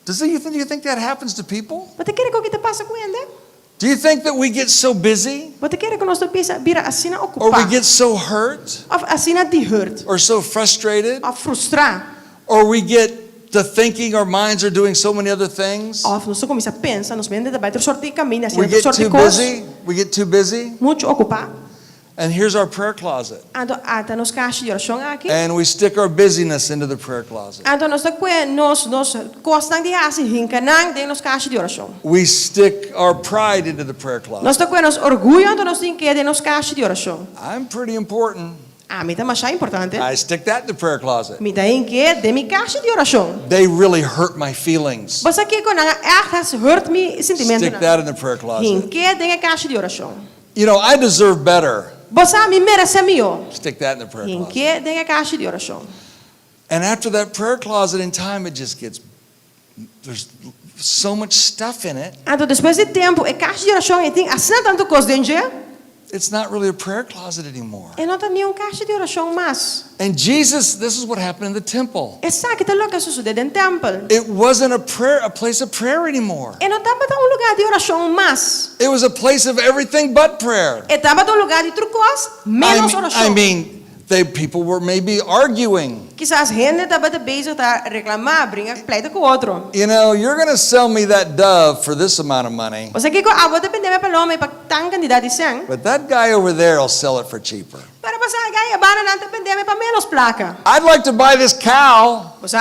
Do you think that happens to people? Você quer que o que te passa com ele? Do you think that we get so busy, Você quer que nós vira assim or we ocupar? get so hurt, Of assim de hurt. or so frustrated, Of frustrar. or we get to thinking our minds are doing so many other things? Of nós começa a pensar, nós vende de baita sorte caminho, assim, We get sorte too coisa. busy. We get too busy. Muito ocupar. And here's our prayer closet. Anto ata nos caixa de oração aqui. And we stick our busyness into the prayer closet. Anto nos takwe nos kostang di hasi hinkanang de nos caixa de oração. We stick our pride into the prayer closet. Nos takwe nos orgulho anto nos tinke de nos caixa de oração. I'm pretty important. Mita masha importante. I stick that in the prayer closet. Mita inke de mi caixa de oração. They really hurt my feelings. Basta que ko nanga echt hurt mi sentimento Stick na. that in the prayer closet. Hinke de caixa de oração. You know, I deserve better. Basta mi merece mio. Stick that in the prayer closet. Hinke de caixa de oração. And after that prayer closet in time, it just gets, there's so much stuff in it. Anto depois de tempo, a caixa de oração e tem assim tanto coisa dentro. It's not really a prayer closet anymore. E não tem nenhum caixa de oração mais. And Jesus, this is what happened in the temple. É sabe que tá louca sucede no templo. It wasn't a place of prayer anymore. E não estava lugar de oração mais. It was a place of everything but prayer. E estava lugar de trucos menos oração. I mean, people were maybe arguing. Quizás gente estava bezig a reclamar, brincar pleito com o outro. You know, you're going to sell me that dove for this amount of money. Você que agora depende da paloma para tão quantidade de sang. But that guy over there will sell it for cheaper. Para passar a bana não depende para menos placa. I'd like to buy this cow. Você?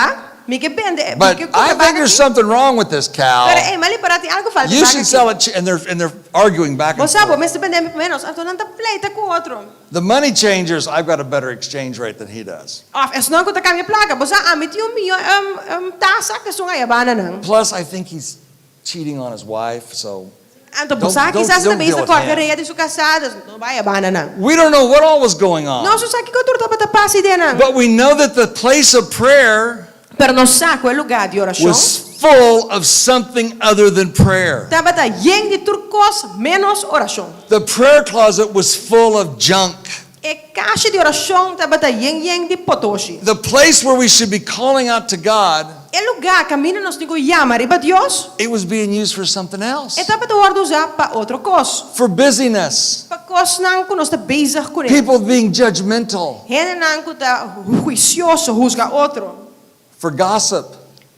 Me que pende. But I think there's something wrong with this cow. Pero mali para ti algo falta. You should sell it, and they're arguing back and Você sabe, forth. mas depende menos. Então não tá pleito com o outro. The money changers, I've got a better exchange rate than he does. Es não que tá cambia placa. Você amit yung mio tasa que sung ay bana nang. Plus, I think he's cheating on his wife, so Então Don't- você don't- quizás don't na base deal da with him. correria de sua casada, não vai a bana nang. we don't know what all was going on. Nós sabe que outro tá pasi de nang. But we know that the place of prayer Pero nós sabe que o lugar de oração was full of something other than prayer. tava tá yen de turcos menos oração. The prayer closet was full of junk. E caixa de oração tava tá yen de potoshi. The place where we should be calling out to God, E lugar caminho nós digo llamar para Deus. it was being used for something else. E tava tá hora usar para outro cos. For busyness, Para cos nang que nós tá bezig com ele. people being judgmental, Gente nang que tá juicioso juzga outro. for gossip.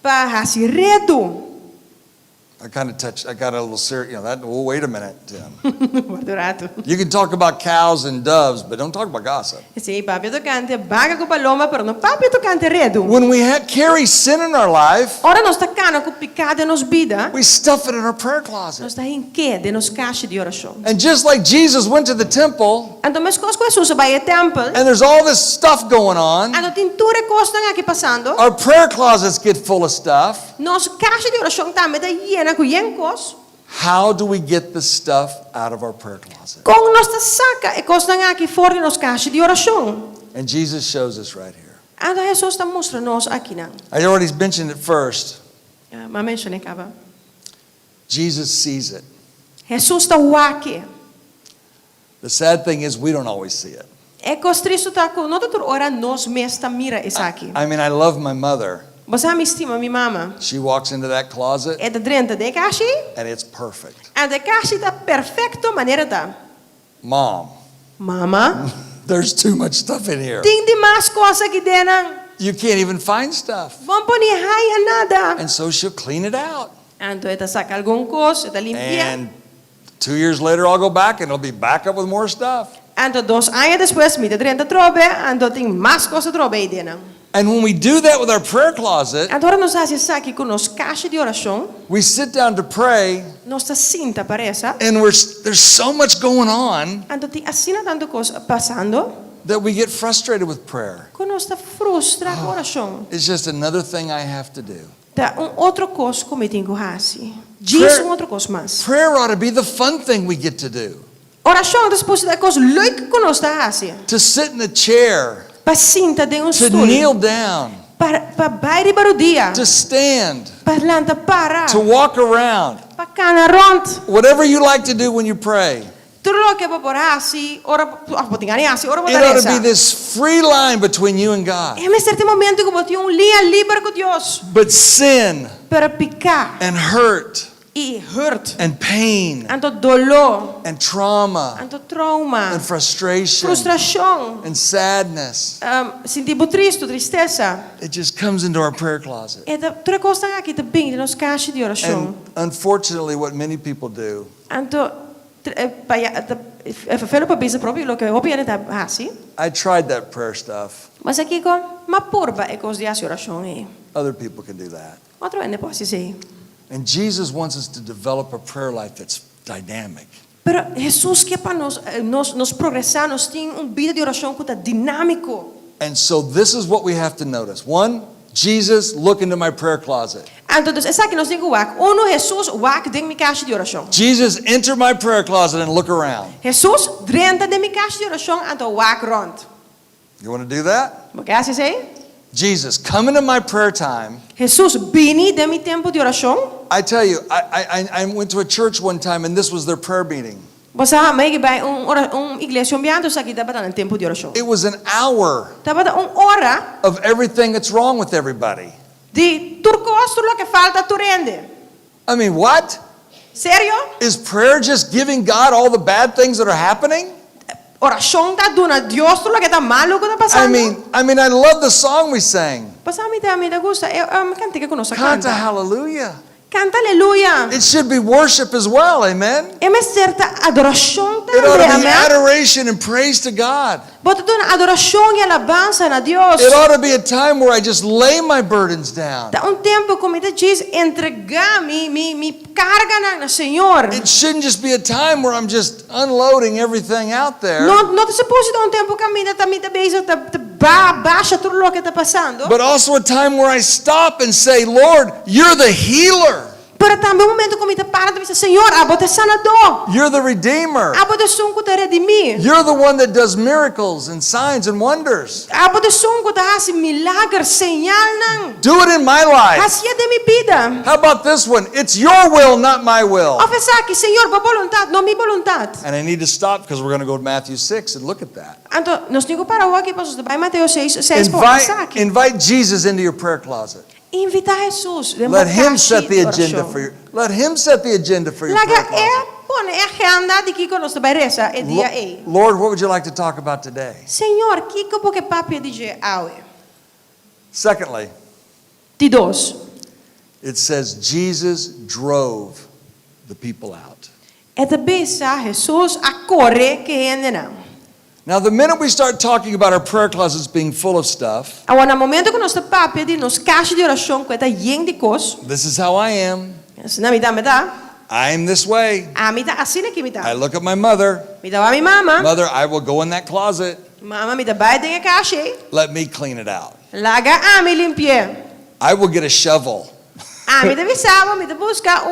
Para redo. I got a little serious, well, wait a minute, Tim. Guardato. You can talk about cows and doves, but don't talk about gossip. Sì, papi toccante baga con paloma, però non papi toccante redo. When we carry sin in our life, Ora non sta cana con piccate nos bida, we stuff it in our prayer non closet. sta in che de nos casci di orazione. And just like Jesus went to the temple, Ando mes cos Jesus vai a temple, and there's all this stuff going on, ando tinture costa anche passando. our prayer closets get full of stuff. Nos casci di orazione tambe da iena con yen cos. How do we get the stuff out of our prayer closet? Con nostra sacca e costa anche fuori nos casci di orazione. And Jesus shows us right here. Ando Jesus sta mostra nos aqui na. I already mentioned it first. Ma menzione cava. Jesus sees it. Jesus sta wake. The sad thing is we don't always see it. E costristo ta con no tutur ora nos mesta mira esaki. I mean, I love my mother. Você me estima minha mama. She walks into that closet É da drenta de caixa. and it's perfect. A de caixa está perfeito maneira tá. Mom, Mama, there's too much stuff in here. tem demais coisa aqui dentro. You can't even find stuff. Vamos pôr raia nada. And so she'll clean it out. Então ela saca algum coisa, ela limpia. And 2 years later, I'll go back and it'll be back up with more stuff. Então 2 anos depois, me da drenta trobe, então tem mais coisa trobe aí dentro. And when we do that with our prayer closet, Agora nós fazemos aqui com nos caixa de oração, we sit down to pray, nós tá cinta parece. and there's so much going on Então tem assim tanto coisa passando, that we get frustrated with prayer. que nós tá frustra com oração. It's just another thing I have to do. Tá outro coisa que me tenho que fazer. Diz outra coisa mais. Prayer ought to be the fun thing we get to do. Oração depois da coisa leuke que nós tá fazendo. To sit in a chair, Para cinta de to stoel. kneel down, Para baile para o dia. to stand, Para lanta para. to walk around. Para cana rond. Whatever you like to do when you pray. Tudo lo que por assim, ora botingani assim, ora It ought to be botaresa. this free line between you and God. É certo momento que botou linha livre com Deus. But sin Para picar and hurt e hurt. and pain Anto dolor, and trauma anto trauma, and frustration frustração, and sadness, sentir triste, tristeza. it just comes into our prayer closet. É da tudo coisa aqui de bem de nos caixa de oração. And unfortunately, what many people do Anto Felo pabisa proprio lo che hopi ane hasi. I tried that prayer stuff. Mas aqui ko mapurba e cos dias oração e. Other people can do that. Outro ene posso sei. And Jesus wants us to develop a prayer life that's dynamic. Pero Jesus quer para nos progressar, nos tem vida de oração que tá dinâmico. And so this is what we have to notice. One, Jesus, look into my prayer closet. Então, essa aqui nós temos wak. Jesus wak dentro minha caixa de oração. Jesus, enter my prayer closet and look around. Jesus dentro de minha caixa de oração, então wak rond. You want to do that? O que assim sei? Jesus, come into my prayer time. Jesus vini de meu tempo de oração. I tell you, I went to a church one time and this was their prayer meeting. Você vai bij igreja ambiente, aqui estava dando tempo de oração. It was an hour Estava dando hora of everything that's wrong with everybody. de turcos tudo que falta tu rende. I mean, what? Sério? Is prayer just giving God all the bad things that are happening? Oração tá dando a Deus tudo que está malo que está passando. I mean, I love the song we sang. Passa a mim também gusta. É uma cantiga que nós Canta canta. hallelujah. Canta aleluia. It should be worship as well, amen? É uma certa adoração It ought também, to be amém? adoration and praise to God. Bota dando adoração e alabança a Deus. It ought to be a time where I just lay my burdens down. Dá tempo como te diz entregar mi carga na Senhor. It shouldn't just be a time where I'm just unloading everything out there. Não te supõe dar tempo que a minha também tá bem baixa tudo o que está passando. But also a time where I stop and say, Lord, you're the healer. Pero também um momento como te para e diz, Senhor, a bote sanador. You're the redeemer. A bote sunco te redimir. You're the one that does miracles and signs and wonders. A bote sunco te hace milagre, señal não. Do it in my life. Hacia de mi vida. How about this one? It's your will, not my will. Oferecer que, Senhor, a vontade, não minha vontade. And I need to stop because we're going to go to Matthew 6 and look at that. Então, nós temos que parar aqui para estudar Mateus 6 para aqui. Invite Jesus into your prayer closet. Invita Jesus. Let him set the agenda for your prayer Laga closet. pone a agenda de que nós vai rezar é dia aí. Lord, what would you like to talk about today? Senhor, que porque papi diz aue. Secondly, De dois. it says Jesus drove the people out. É também Jesus a correr que ainda não. Now, the minute we start talking about our prayer closets being full of stuff, Agora, no momento que nós papi de nos caixa de oração que está cheio de coisas, this is how I am. na mitad, I'm this way. a mitad assim é que I mitad. look at my mother. Mitad a minha mama. Mother, I will go in that closet. Mama mitad vai ter a caixa. Let me clean it out. Laga a me limpie. I will get a shovel. A mitad visava, mitad busca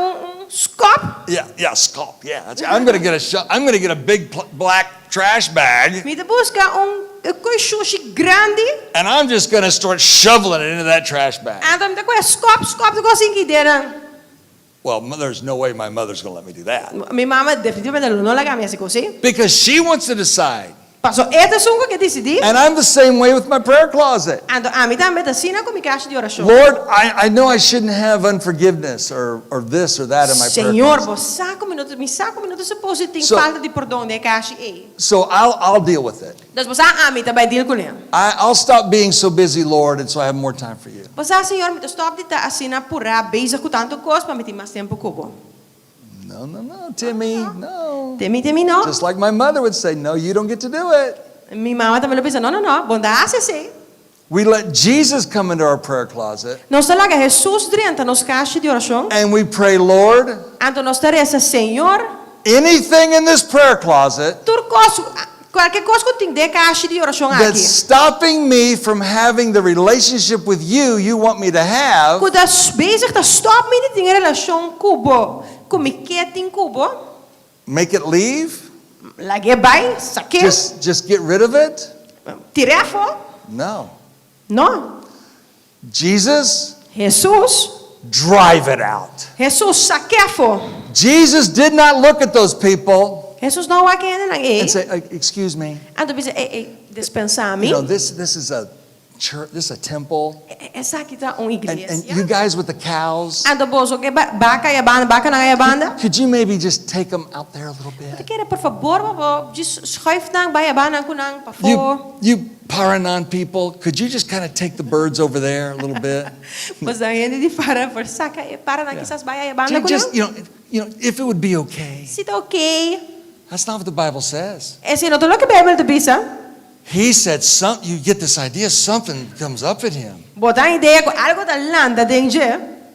scoop. Yeah, scalp. Yeah, I'm going to get a big black trash bag, Mitad busca coisushi grande. and I'm just going to start shoveling it into that trash bag. Então, mitad coisa scoop de assim que deram. Well, there's no way my mother's going to let me do that. Minha mama definitivamente não laga minha assim. Because she wants to decide. Passou este sungo que decidi. And I'm the same way with my prayer closet. Então, a mitad me assim com minha caixa de oração. Lord, I know I shouldn't have unforgiveness or this or that in my prayer Senhor, closet. você saco minutos se pode ter So- falta de perdão de caixa aí. So I'll deal with it. Então, você a mitad vai deal com ele. I'll stop being so busy, Lord, and so I have more time for you. Você, Senhor, me stop de estar assim na pura, beija com tanto coisa para me ter mais tempo cubo. No, Timmy, no. Temi não. Just like my mother would say, no, you don't get to do it. Minha mama também pensa, não, bondade assim. We let Jesus come into our prayer closet Nós laga Jesus dentro nos caixa de oração. and we pray, Lord, Então nós teremos, Senhor, anything in this prayer closet qualquer coisa que tem de caixa de oração that's aqui. stopping me from having the relationship with you want me to have, Quando bezig te stop me de ter relação cubo, como que tem cubo, make it leave, lage vai, saque, just get rid of it? tire fora. No. Não. Jesus, Jesus drive it out. saque fora. Jesus did not look at those people Jesus não vai querer ninguém. and say, excuse me, Então você dispensar a mim. you know, this is a church, this is a temple, Essa aqui tá and igreja. you guys with the cows, Então bozo que vaca e banda na banda. could you maybe just take them out there a little Te bit? quero por favor, schuif nang bij banda kunang pa fo. You Paranon people, could you just kind of take the birds over there a little bit? Mas dan hindi di para for saka para na kisas baya banda kunang. Just, you know, if it would be okay. Is it okay? That's not what the Bible says. Esse não é o que a Bíblia diz. He said, you get this idea, something comes up in him. Botar a ideia que algo da landa dentro.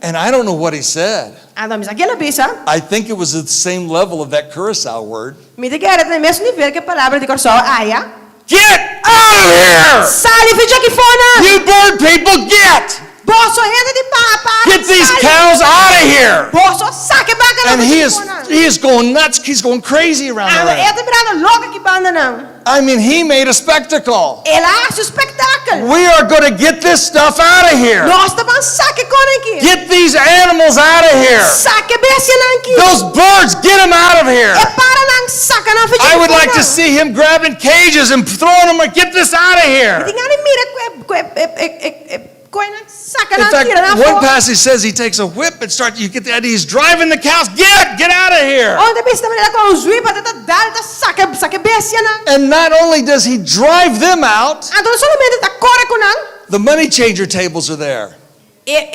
And I don't know what he said. Então, mas aquela bisa, I think it was at the same level of that Curacao word. me diga era no mesmo nível que a palavra de Corsol, aia. Get out of here! Sali, fica aqui fora! You bird people, get! Bosso, renda de papa! Get these cows out of here! Bosso, saque baga And he is going nuts. He's going crazy around the Ela ring. tá virando louca que banda não. I mean, he made a spectacle. Ela acha o espetáculo. We are going to get this stuff out of here. Nós estamos saque cona aqui. Get these animals out of here. Saque bestia não aqui. Those birds, get them out of here. É para não saca não fica I would like to see him grabbing cages and throwing them. Get this out of here. Tingani mira coisa saca In não fact, tira não one fora. passage says he takes a whip and starts. You get the idea. He's driving the cows. Get out of here. Onde besta maneira com os whip até dalta saque bestia não. And not only does he drive them out, Então solamente tá corre com não. the money changer tables are there.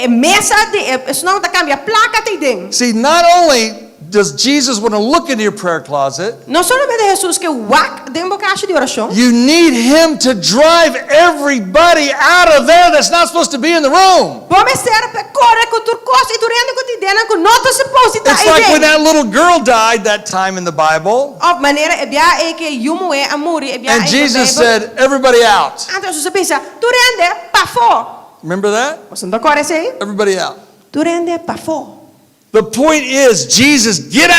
Mesa de senão tá cambia placa tem dentro. See, not only does Jesus want to look into your prayer closet, Não solamente Jesus que whack dentro da caixa de oração. you need him to drive everybody out of there that's not supposed to be in the room. Vamos ser para correr com turcos e durante cotidiana com não tô suposto estar It's like when aí. that little girl died that time in the Bible, Of maneira é bia é que yumo é amori é bia and Jesus said, everybody out. Então Jesus pensa durante para fora. Remember that? Você não corre assim? Everybody out. Durante para fora. The point is, Jesus, get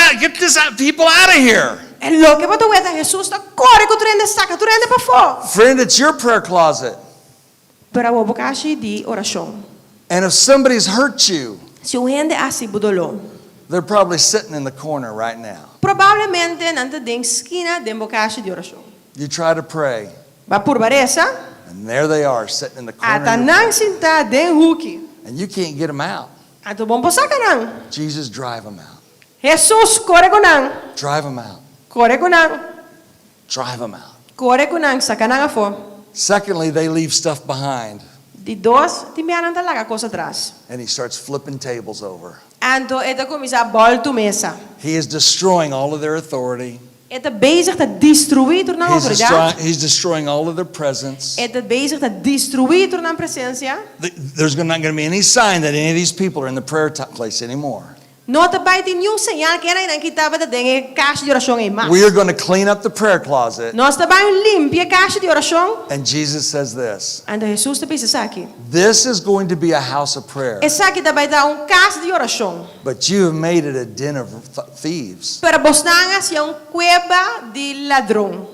people out of here. É louco que botou essa Jesus tá corre com durante saca durante para fora. Friend, it's your prayer closet. Para o caixa de oração. And if somebody's hurt you, Se o gente assim budolou, they're probably sitting in the corner right now. provavelmente não tem dentro esquina dentro caixa de oração. You try to pray, Vai por baresa, and there they are, sitting in the corner, até não sentar dentro huki. and you can't get them out. Então bom passar não. Jesus, drive them out. Jesus corre com não. Drive them out. Corre com não. Drive them out. Corre com não, saca não a fora. Secondly, they leave stuff behind, De dois, te miaram da laga coisa atrás. and he starts flipping tables over. Então, ele começa a voltar mesa. He is destroying all of their authority. Ele bezig te destruir na autoridade. He's destroying all of their presence. Ele bezig te destruir na presença. There's not going to be any sign that any of these people are in the prayer place anymore. Não te vai ter nenhum sinal que ainda que estava de dentro caixa de oração em mais. We are going to clean up the prayer closet. Nós também limpar a caixa de oração. And Jesus says this, Então Jesus te pensa aqui. this is going to be a house of prayer, Essa aqui também dá caixa de oração. but you have made it a den of thieves. Para Bosnanga se cueva de ladrão.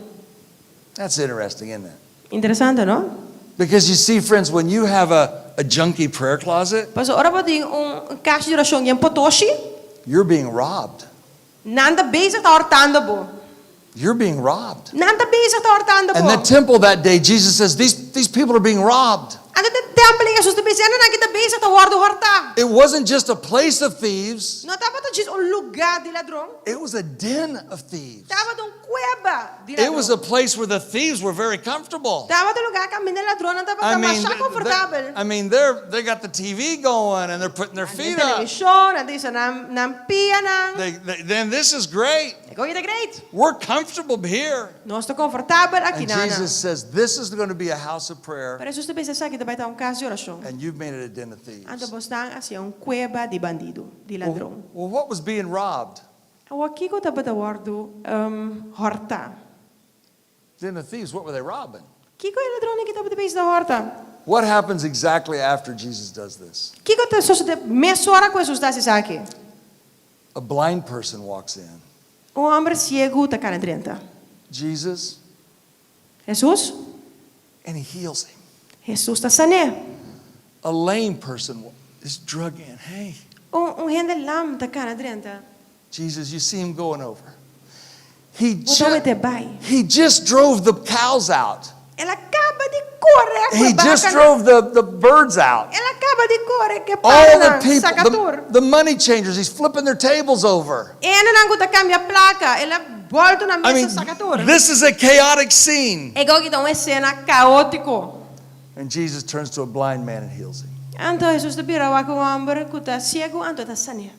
That's interesting, isn't it? Interessante, não? Because you see, friends, when you have a junky prayer closet, Mas ora pode caixa de oração em Potoshi. you're being robbed. Nanda bezig te hortando bo. You're being robbed. Nanda bezig te hortando And the bo. temple that day, Jesus says, these people are being robbed. Ano de templo nga Jesus te bezig ano na kita bezig te horta. It wasn't just a place of thieves, No tava to just lugar de ladrão. it was a den of thieves. Tava cueva de It was a ladrão. place where the thieves were very comfortable. Tava lugar que mina ladrão não tava mais confortável. They got the TV going and they're putting their feet up. Televisão, ando isso na pia na. Then this is great. Ego ida great. We're comfortable here. Nós tô confortável aqui And na. Jesus says, this is going to be a house of prayer, Para Jesus te bezig sa kita baita casa de oração. and you've made it a den of Ando thieves. bostang assim cueva de bandido, de ladrão. Well, what was being robbed? O aqui ko tava ta wardo horta. Den of thieves, what were they robbing? Kiko e ladrão que tava te bezig da horta. What happens exactly after Jesus does this? Kiko te so de mesora com Jesus dá se aqui. A blind person walks in. Homem cego tá cara dentro. Jesus, Jesus? and he heals him. Jesus tá sané. A lame person is drug in. Hey, Gente lam tá cara dentro. Jesus, you see him going over. He Botou just, te bai. he just drove the cows out. Ela acaba de correr com He a just vaca. drove the birds out. Ela acaba de correr que All para the na people, sacatur. the money changers, he's flipping their tables over. Ena nang kuta cambia placa. Ela volta na I mesa mean, sacatur. this is a chaotic scene. Ego kita uma cena caótico. And Jesus turns to a blind man and heals him. Anto Jesus te bira wa ko amber kuta cego anto ta sané.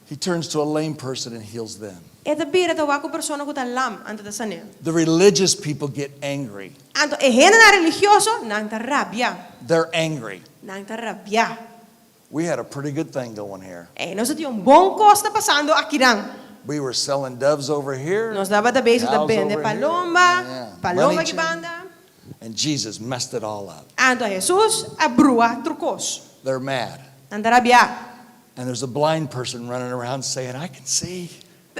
He turns to a lame person and heals them. Eta bira ta wako persona kuta lam anta ta sane. The religious people get angry. Anto e hena na religioso nang ta rabia. They're angry. Nang ta rabia. We had a pretty good thing going here. Nós tínhamos bom costa passando aqui dan. We were selling doves over here. Nós dava da base da cows bende over here. palomba, Yeah. palomba Money que chain. banda. And Jesus messed it all up. Anto Jesus abrua trucos. They're mad. Nang ta rabia. And there's a blind person running around saying, I can see.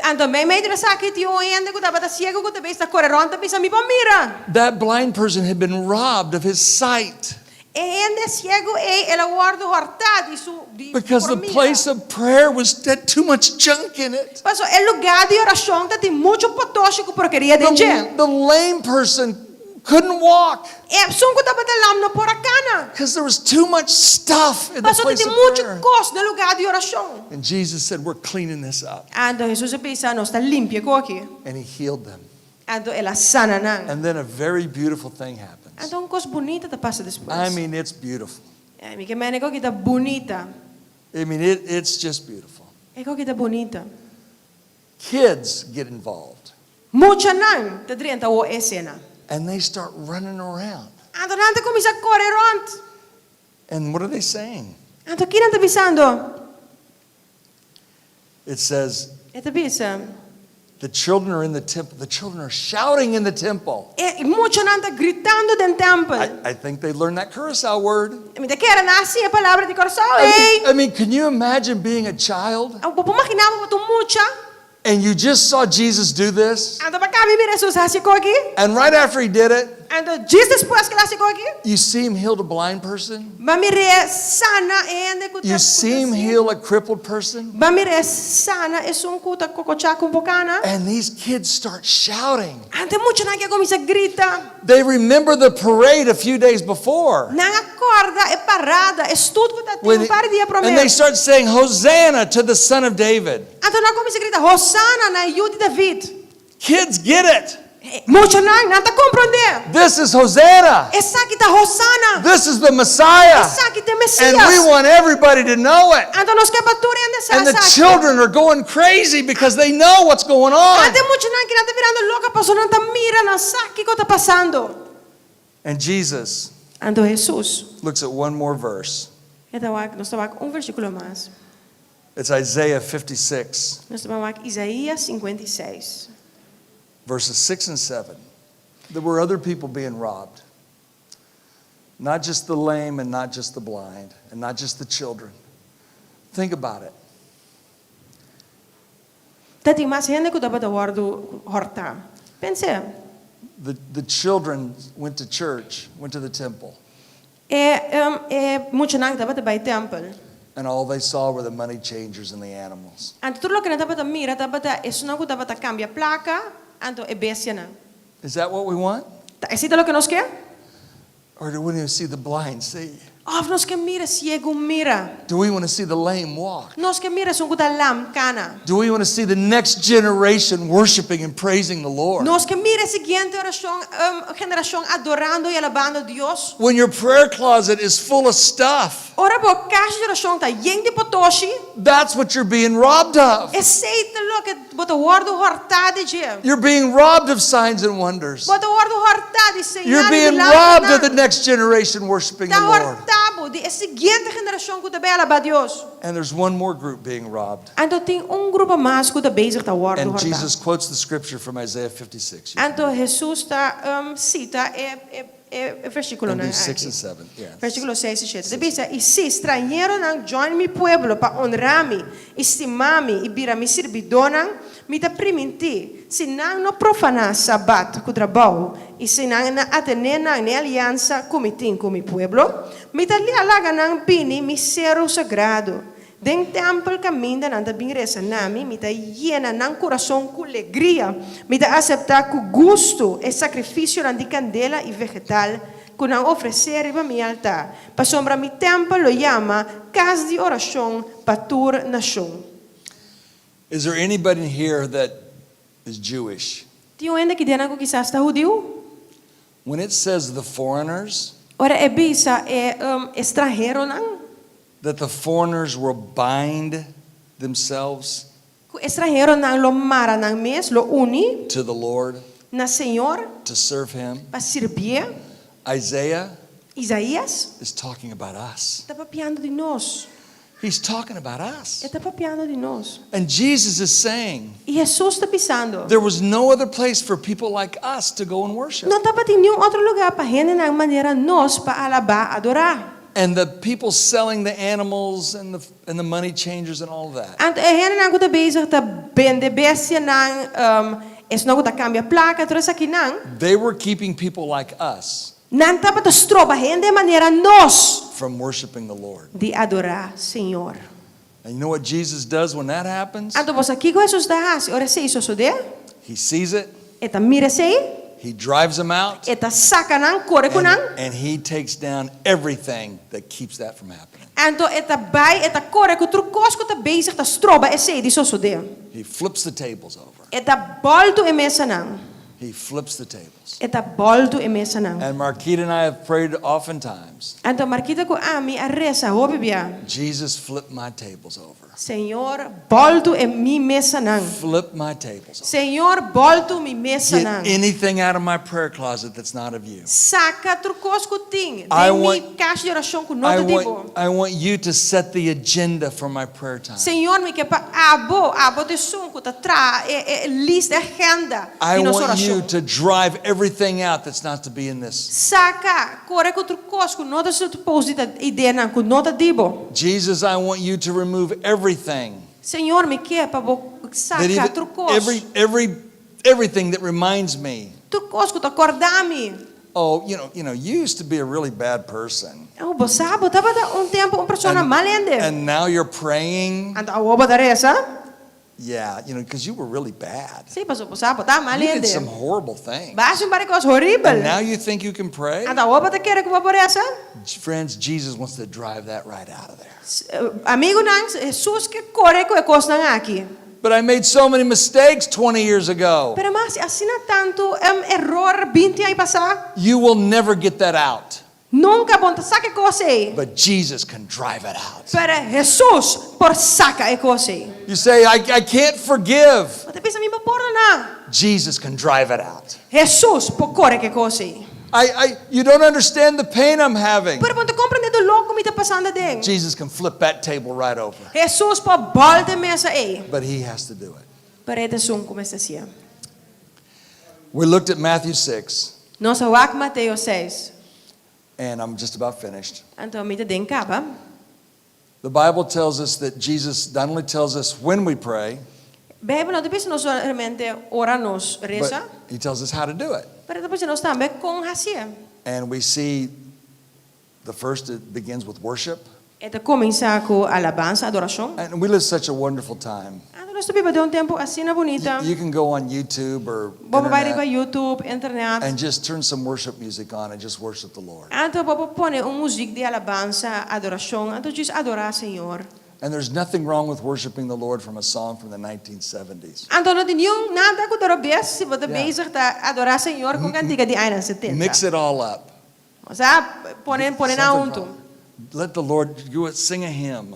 Anto may tra sakit yo ende ko dapat siego ko tabe sa koreron tabe sa mi pamira. That blind person had been robbed of his sight E ende siego ela guardo horta di su di because the formita. place of prayer had too much junk in it. Paso el lugar de oración tem mucho potoshi ko porqueria dentro. The lame person couldn't walk E sun ko dapat alam no poracana. because there was too much stuff in the Paso place tem of mucho prayer. cos no lugar de oración. And Jesus said, we're cleaning this up. Ando Jesus pensa no está limpio ko aqui. And he healed them. Ando ela sana nang. And then a very beautiful thing happens. Ando cos bonita ta passa después. I mean, it's beautiful. Mi que mene ko kita bonita. I mean, it's just beautiful. E ko kita bonita. Kids get involved Mucha nang ta drienta o escena. and they start running around. Ando nanta comincia a correr rond. And what are they saying? Ando aqui nanta pisando. It says, Eta bisa. the children are in the temple. The children are shouting in the temple. E mucho nanta gritando den temple. I think they learned that Curacao word. Mi te quer nasce a palavra de coração. Ei. I mean, can you imagine being a child Ang pupumakinamo mo tu mucha. and you just saw Jesus do this? Ando pa kami bi Jesus hasi ko aqui. And right after he did it, Ando Jesus después que hasi ko aqui. you see him heal a blind person. Mamire sana ende kuta. You see him heal a crippled person. Mamire sana es un kuta kokocha kumpokana. And these kids start shouting. Ante mucho na que comincia a grita. They remember the parade a few days before. Nang acorda e parada. Estudo kuta When tem par dia and they prometo. start saying, Hosanna to the Son of David. Ando na comincia a grita Hosanna na Iu de David. Kids get it. Mucho nang nanta compreender. This is Hosanna. Essa kita Hosanna. This is the Messiah. Essa kita And we Messias. want everybody to know it. Ando nos captura ende sa And the sa. children are going crazy because they know what's going on. Ante mucho nang que nanta virando louca, paso nanta mira na saki ko ta passando. And Jesus Ando Jesus. looks at one more verse. Nós estamos versículo mais. It's Isaiah 56, Nós estamos Isaías 56. verses 6 and 7. There were other people being robbed. Not just the lame and not just the blind and not just the children. Think about it. Tati mas gente que dapat guardo horta. Pense. The children went to church, went to the temple, Mucho nang dapat by temple. and all they saw were the money changers and the animals. Anto tudo lo que dapat mira dapat é não que dapat cambia placa, anto é bestia na. Is that what we want? É isso lo que nós quer? Or do we want to see the blind see? Of nós quer mira ciego mira. Do we want to see the lame walk? Nós quer mira são kuda lam kana. Do we want to see the next generation worshiping and praising the Lord? Nós quer mira seguinte geração adorando e alabando Deus. When your prayer closet is full of stuff, Ora bo caixa geração tá yeng de potoshi. that's what you're being robbed of. Aceita lo que bota guardo horta de dia. You're being robbed of signs and wonders. Bota guardo horta de Senhor. You're being robbed of the next generation worshiping the Da Lord. hortabo de seguinte geração que também alaba Deus. And there's one more group being robbed. Então tem grupo mais que tá bezig tá guardo And horta. Jesus quotes the scripture from Isaiah 56. You Então Jesus tá cita versículo can na do 6 aqui. and 7. Yes. Versículo 6 e 7. Dice, e se estrangeiro não join mi pueblo para honrar-me, estimar-me e vir a me servidona, me dá priminti, se não profanar sabat com trabalho, e se não atender na aliança comitim com mi pueblo, me dá li alaga não pini mi cero sagrado. Den templo caminda não tá bem resa nami, me dá llena não coração com alegria, me dá aceitar com gosto e sacrifício de candela e vegetal, que não oferecer para mi altar. Para sombra mi templo lo llama casa de oração para toda nação. Is there anybody here that is Jewish? Tem ainda que dena que quizás está judeu? When it says the foreigners, Ora é bisa estrangeiro não? that the foreigners will bind themselves, estrangeiro nang lo mara nang mes, lo uni to the Lord, na Senhor to serve Him. para servir. Isaiah Isaías is talking about us. está papiando de nós. He's talking about us. Está papiando de nós. And Jesus is saying, E Jesus está pisando. there was no other place for people like us to go and worship. Não estava em nenhum outro lugar para gente na maneira nós para alabar, adorar. And the people selling the animals and the money changers and all of that. En gente na kuta bezig te bende bestia nang es na kuta cambia placa, tudo isso aqui nang. They were keeping people like us Não estava te stroba gente de maneira nós from worshiping the Lord. de adorar Senhor. And you know what Jesus does when that happens? Então você aqui com Jesus da hasi, ora sei isso de? He sees it, Eta mira sei, he drives them out, eta saca nang kore ko nang. and he takes down everything that keeps that from happening. Então eta bai eta kore ko trukos ko te bezig te stroba sei di so de. He flips the tables over. Eta bolto e mesa nang. He flips the tables. Eta bolto e mesa nang. And Marquita and I have prayed oftentimes, Então marquita ko ami a resa ho bibia. Jesus, flip my tables over. Senhor, bolto e mi mesa nang. Flip my tables over. Senhor, bolto mi mesa Get nang. anything out of my prayer closet that's not of you. Saca trukos ko ting. I De mi want- caixa de oração ko I nota dibo. want you to set the agenda for my prayer time. Senhor, me que pa abo de sunko ta tra lista agenda I de nossa want you oração. to drive everything out that's not to be in this. Saca, corre com trukos ko nota se tu posita ideia nang ko nota dibo. Jesus, I want you to remove everything. Senhor, me que pa bo That saca even, trukos. everything that reminds me, Trukos ko ta acordami. oh, you used to be a really bad person. Oh, bosabo, tava da tempo persona malende. And now you're praying. Anta awoba da resa. Yeah, because you were really bad. Sei paso bosabo ta You did some malende. horrible things. Baixo um baricos horrível. And now you think you can pray? Anta awoba ta quer que va resa. Friends, Jesus wants to drive that right out of there. Amigo nang Jesus que corre com cos nang aqui. But I made so many mistakes 20 years ago. Pero mas assina tanto error 20 anos passar. You will never get that out. Nunca bonta saca coisa aí. But Jesus can drive it out. Pero Jesus por saca e coisa aí. You say, I can't forgive. Mas pensa mim por na. Jesus can drive it out. Jesus por corre que coisa aí. You don't understand the pain I'm having. Pero bonta compreender do louco me tá passando dentro. Jesus can flip that table right over. Jesus por balde mesa aí. But he has to do it. Pero é som como esta sia. We looked at Matthew 6, Nossa wak Mateus 6. and I'm just about finished. Então me den capa. The Bible tells us that Jesus not only tells us when we pray, Bíblia não depende nós realmente oramos reza, but he tells us how to do it. pero depois nós também com hasia. And we see the first, it begins with worship. Eta começa com alabança, adoração. And we live such a wonderful time. Então nós temos de tempo assim na bonita. You can go on YouTube or Bobo vai para internet YouTube, internet. and just turn some worship music on and just worship the Lord. Então bobo põe música de alabança, adoração. Então just adorar Senhor. And there's nothing wrong with worshiping the Lord from a song from the 1970s. Então não tem nenhum nada que dora bes se você Yeah. bezig tá adorar Senhor com cantiga de anos 70. Mix it all up. Sabe? Põe na Something unto. wrong. Let the Lord do it. Sing a hymn.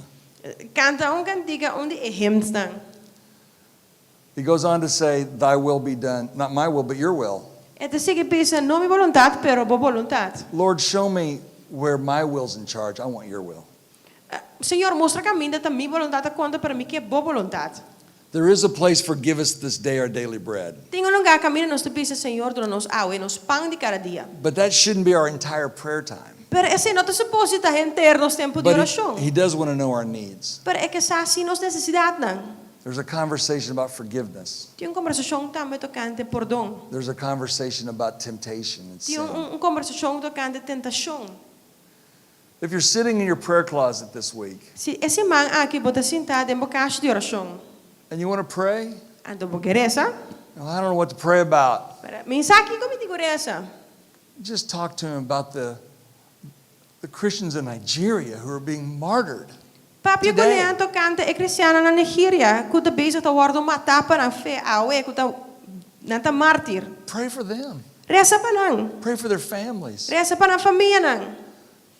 Canta cantiga onde é hymns dan. He goes on to say, thy will be done. Not my will, but your will. Eta sigue pensa não minha vontade, pero boa vontade. Lord, show me where my will's in charge. I want your will. Senhor, mostra caminho da minha vontade conta para mim que é boa vontade. There is a place for give us this day our daily bread. Tem lugar caminho nós te pensa Senhor, dá nos água e nos pão de cada dia. But that shouldn't be our entire prayer time. Pero esse não te supõe estar inteiro nos tempos de But oração. he does want to know our needs. Pero é que assim nos necessidade não. There's a conversation about forgiveness. Tem conversação também tocante perdão. There's a conversation about temptation and Tem sin. conversação tocante tentação. If you're sitting in your prayer closet this week Se esse man aqui bota sentado em caixa de oração, and you want to pray, então vou querer essa. well, I don't know what to pray about. Pero mensagem como digo essa. Just talk to him about the Christians in Nigeria who are being martyred. Papi ko Today. niya tocante é cristiana na Nigeria, kuda bezig ta wardo matapa na fé awe kuda nanta martir. Pray for them. Resa pa lang. Pray for their families. Resa pa na família nang.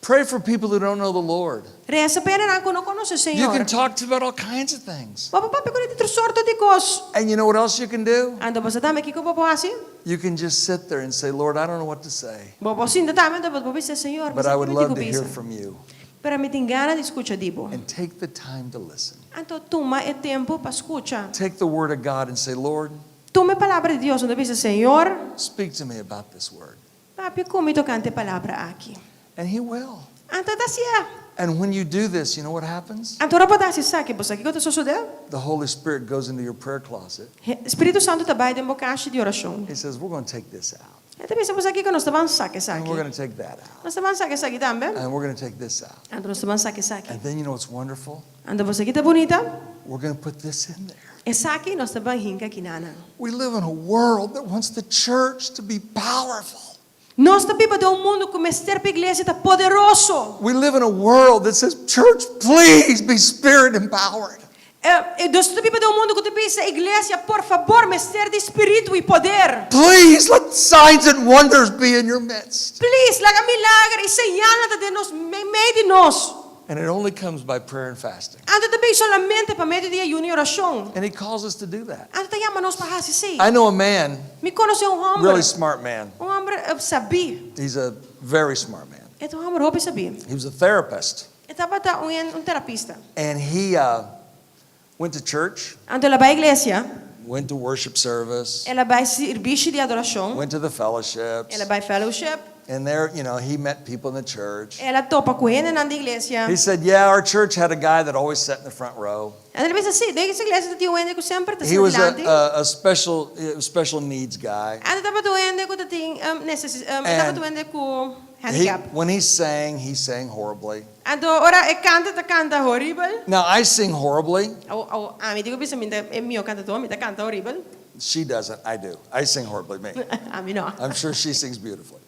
Pray for people who don't know the Lord. Reza pa yan kung não conhece o You Senhor. can talk to about all kinds of things. Papapapi ko nito sorto di kos. And you know what else you can do? Ando ba sa dami kiko papasi? You can just sit there and say, Lord, I don't know what to say, Bobosin da dami dapat babisa Senhor. but I would love to hear from you. Pero mi tingana di escucha dibo. And take the time to listen. Anto tuma e tempo pa escucha. Take the word of God and say, Lord, Tuma palavra de Deus onde bisa Senhor. speak to me about this word. Papi kumi tocante palavra aqui. And he will. Anto da siya. And when you do this, you know what happens? Anto ra pata si saki bosa kiko to susudel. The Holy Spirit goes into your prayer closet. Espírito Santo trabalha em bocache de oração. He says, we're going to take this out. Então bisa bosa kiko nós taban saki And saki. we're going to take that out. Nós taban saki saki também. And we're going to take this out. Anto nós taban saki saki. And then you know what's wonderful? Ando bosa kita bonita. We're going to put this in there. E saki nós taban hinka kinana. We live in a world that wants the church to be powerful. Nós tá pipa de mundo que mestre para igreja tá poderoso. We live in a world that says, church, please be spirit empowered. Nós tá pipa de mundo que te pensa igreja, por favor, mestre de espírito e poder. Please let signs and wonders be in your midst. Please, laga milagre e señala de nos meio de nós. And it only comes by prayer and fasting. Ando também solamente para meio de ayuno e oração. And he calls us to do that. Ando tá chama nós para fazer assim. I know a man, Me conhece homem. really smart man. Homem sabi. He's a very smart man. Ito homem hope sabi. He was a therapist. Estava tá terapista. And he went to church, Ando lá vai igreja. went to worship service, Ela vai serviço de adoração. went to the fellowships. Ela vai fellowship. And there, you know, he met people in the church. Ela topa com ele na igreja. He said, yeah, our church had a guy that always sat in the front row. Ela pensa assim, desde essa igreja tinha um ende que sempre está He was delante. a special needs guy. Ela estava doendo que tinha estava doendo com handicap. When he sang horribly. Ando ora e canta horrible. Now, I sing horribly. A mim digo pensa minta é mio cantador, minta canta horrible. She doesn't. I do. I sing horribly, me. A mim não. I'm sure she sings beautifully.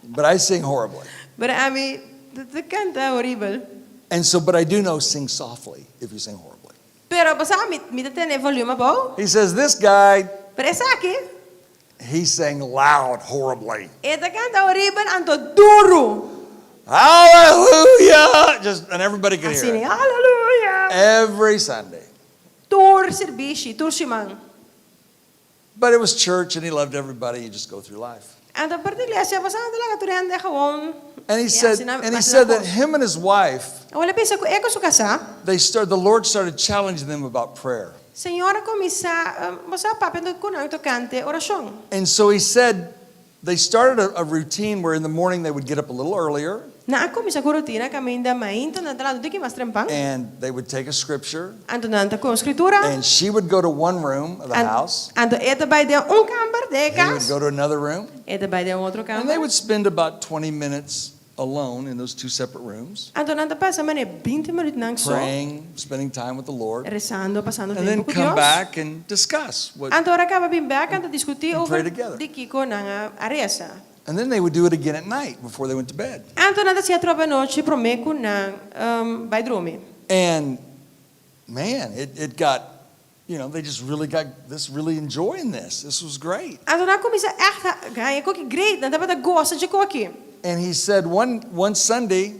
But I sing horribly. Mas a mim te canta horrible. And so, but I do know sing softly if you sing horribly. Pero basta mi te tem volume bom. He says, this guy, Pero essa aqui, he sang loud horribly. e te canta horrible ando duro. Hallelujah! And everybody could Assim, hear it. aleluia. Every Sunday. Tur serviço, tur simang. But it was church and he loved everybody. You just go through life. Ando per igreja, basta talaga turende gewoon. And he said that him and his wife, Wala pensa ko eko su casa. the Lord started challenging them about prayer. Senhora comissa, basta papendo ko nang tocante oração. And so he said they started a routine where in the morning they would get up a little earlier Na comissa ko rutina caminda mainto na dalado di ki mas trempang. and they would take a scripture Ando nanta ko escritura. and she would go to one room of the house. Ando eta by de camper de He would casa. go to another room Eta by de outro and they camper. would spend about 20 minutes alone in those two separate rooms, Ando nanta passa mane 20 minutos nang so. praying, spending time with the Lord, Rezando, passando and then tempo com come Deus. back and discuss what. Ando ora acaba bem back ando discutir And pray over together. di kiko nang aresa. And then they would do it again at night before they went to bed. Ando nanta sia trova noite promeco nang vai dormir. And man, it got, you know, they just really got this, really enjoying this. This was great. Ando na comissa echt ganha ko que great, nanta bata gosta de coque. And he said one Sunday,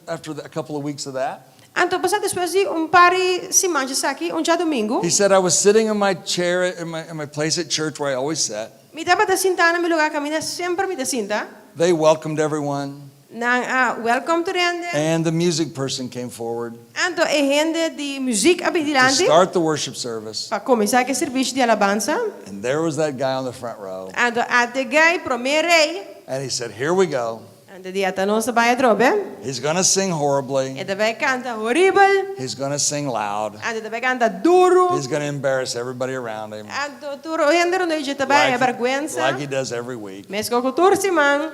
after a couple of weeks of that, Ando passa depois de pari semanas aqui, dia domingo. he said, I was sitting in my chair in my place at church where I always sat. Me tava da sentar no meu lugar, caminha sempre me da sinta. They welcomed everyone, Nang welcome to rende. and the music person came forward Ando e rende de music to abidilante. start the worship service. Para começar que serviço de alabança. And there was that guy on the front row. Ando até gai promerei. And he said, here we go. Ando de ata nossa baia drobe. He's going to sing horribly. E vai canta horrible. He's going to sing loud. Ando vai canta duro. He's going to embarrass everybody around him. Ando duro rende no noite vai vergüenza. Like he does every week. Mas com cultura simang.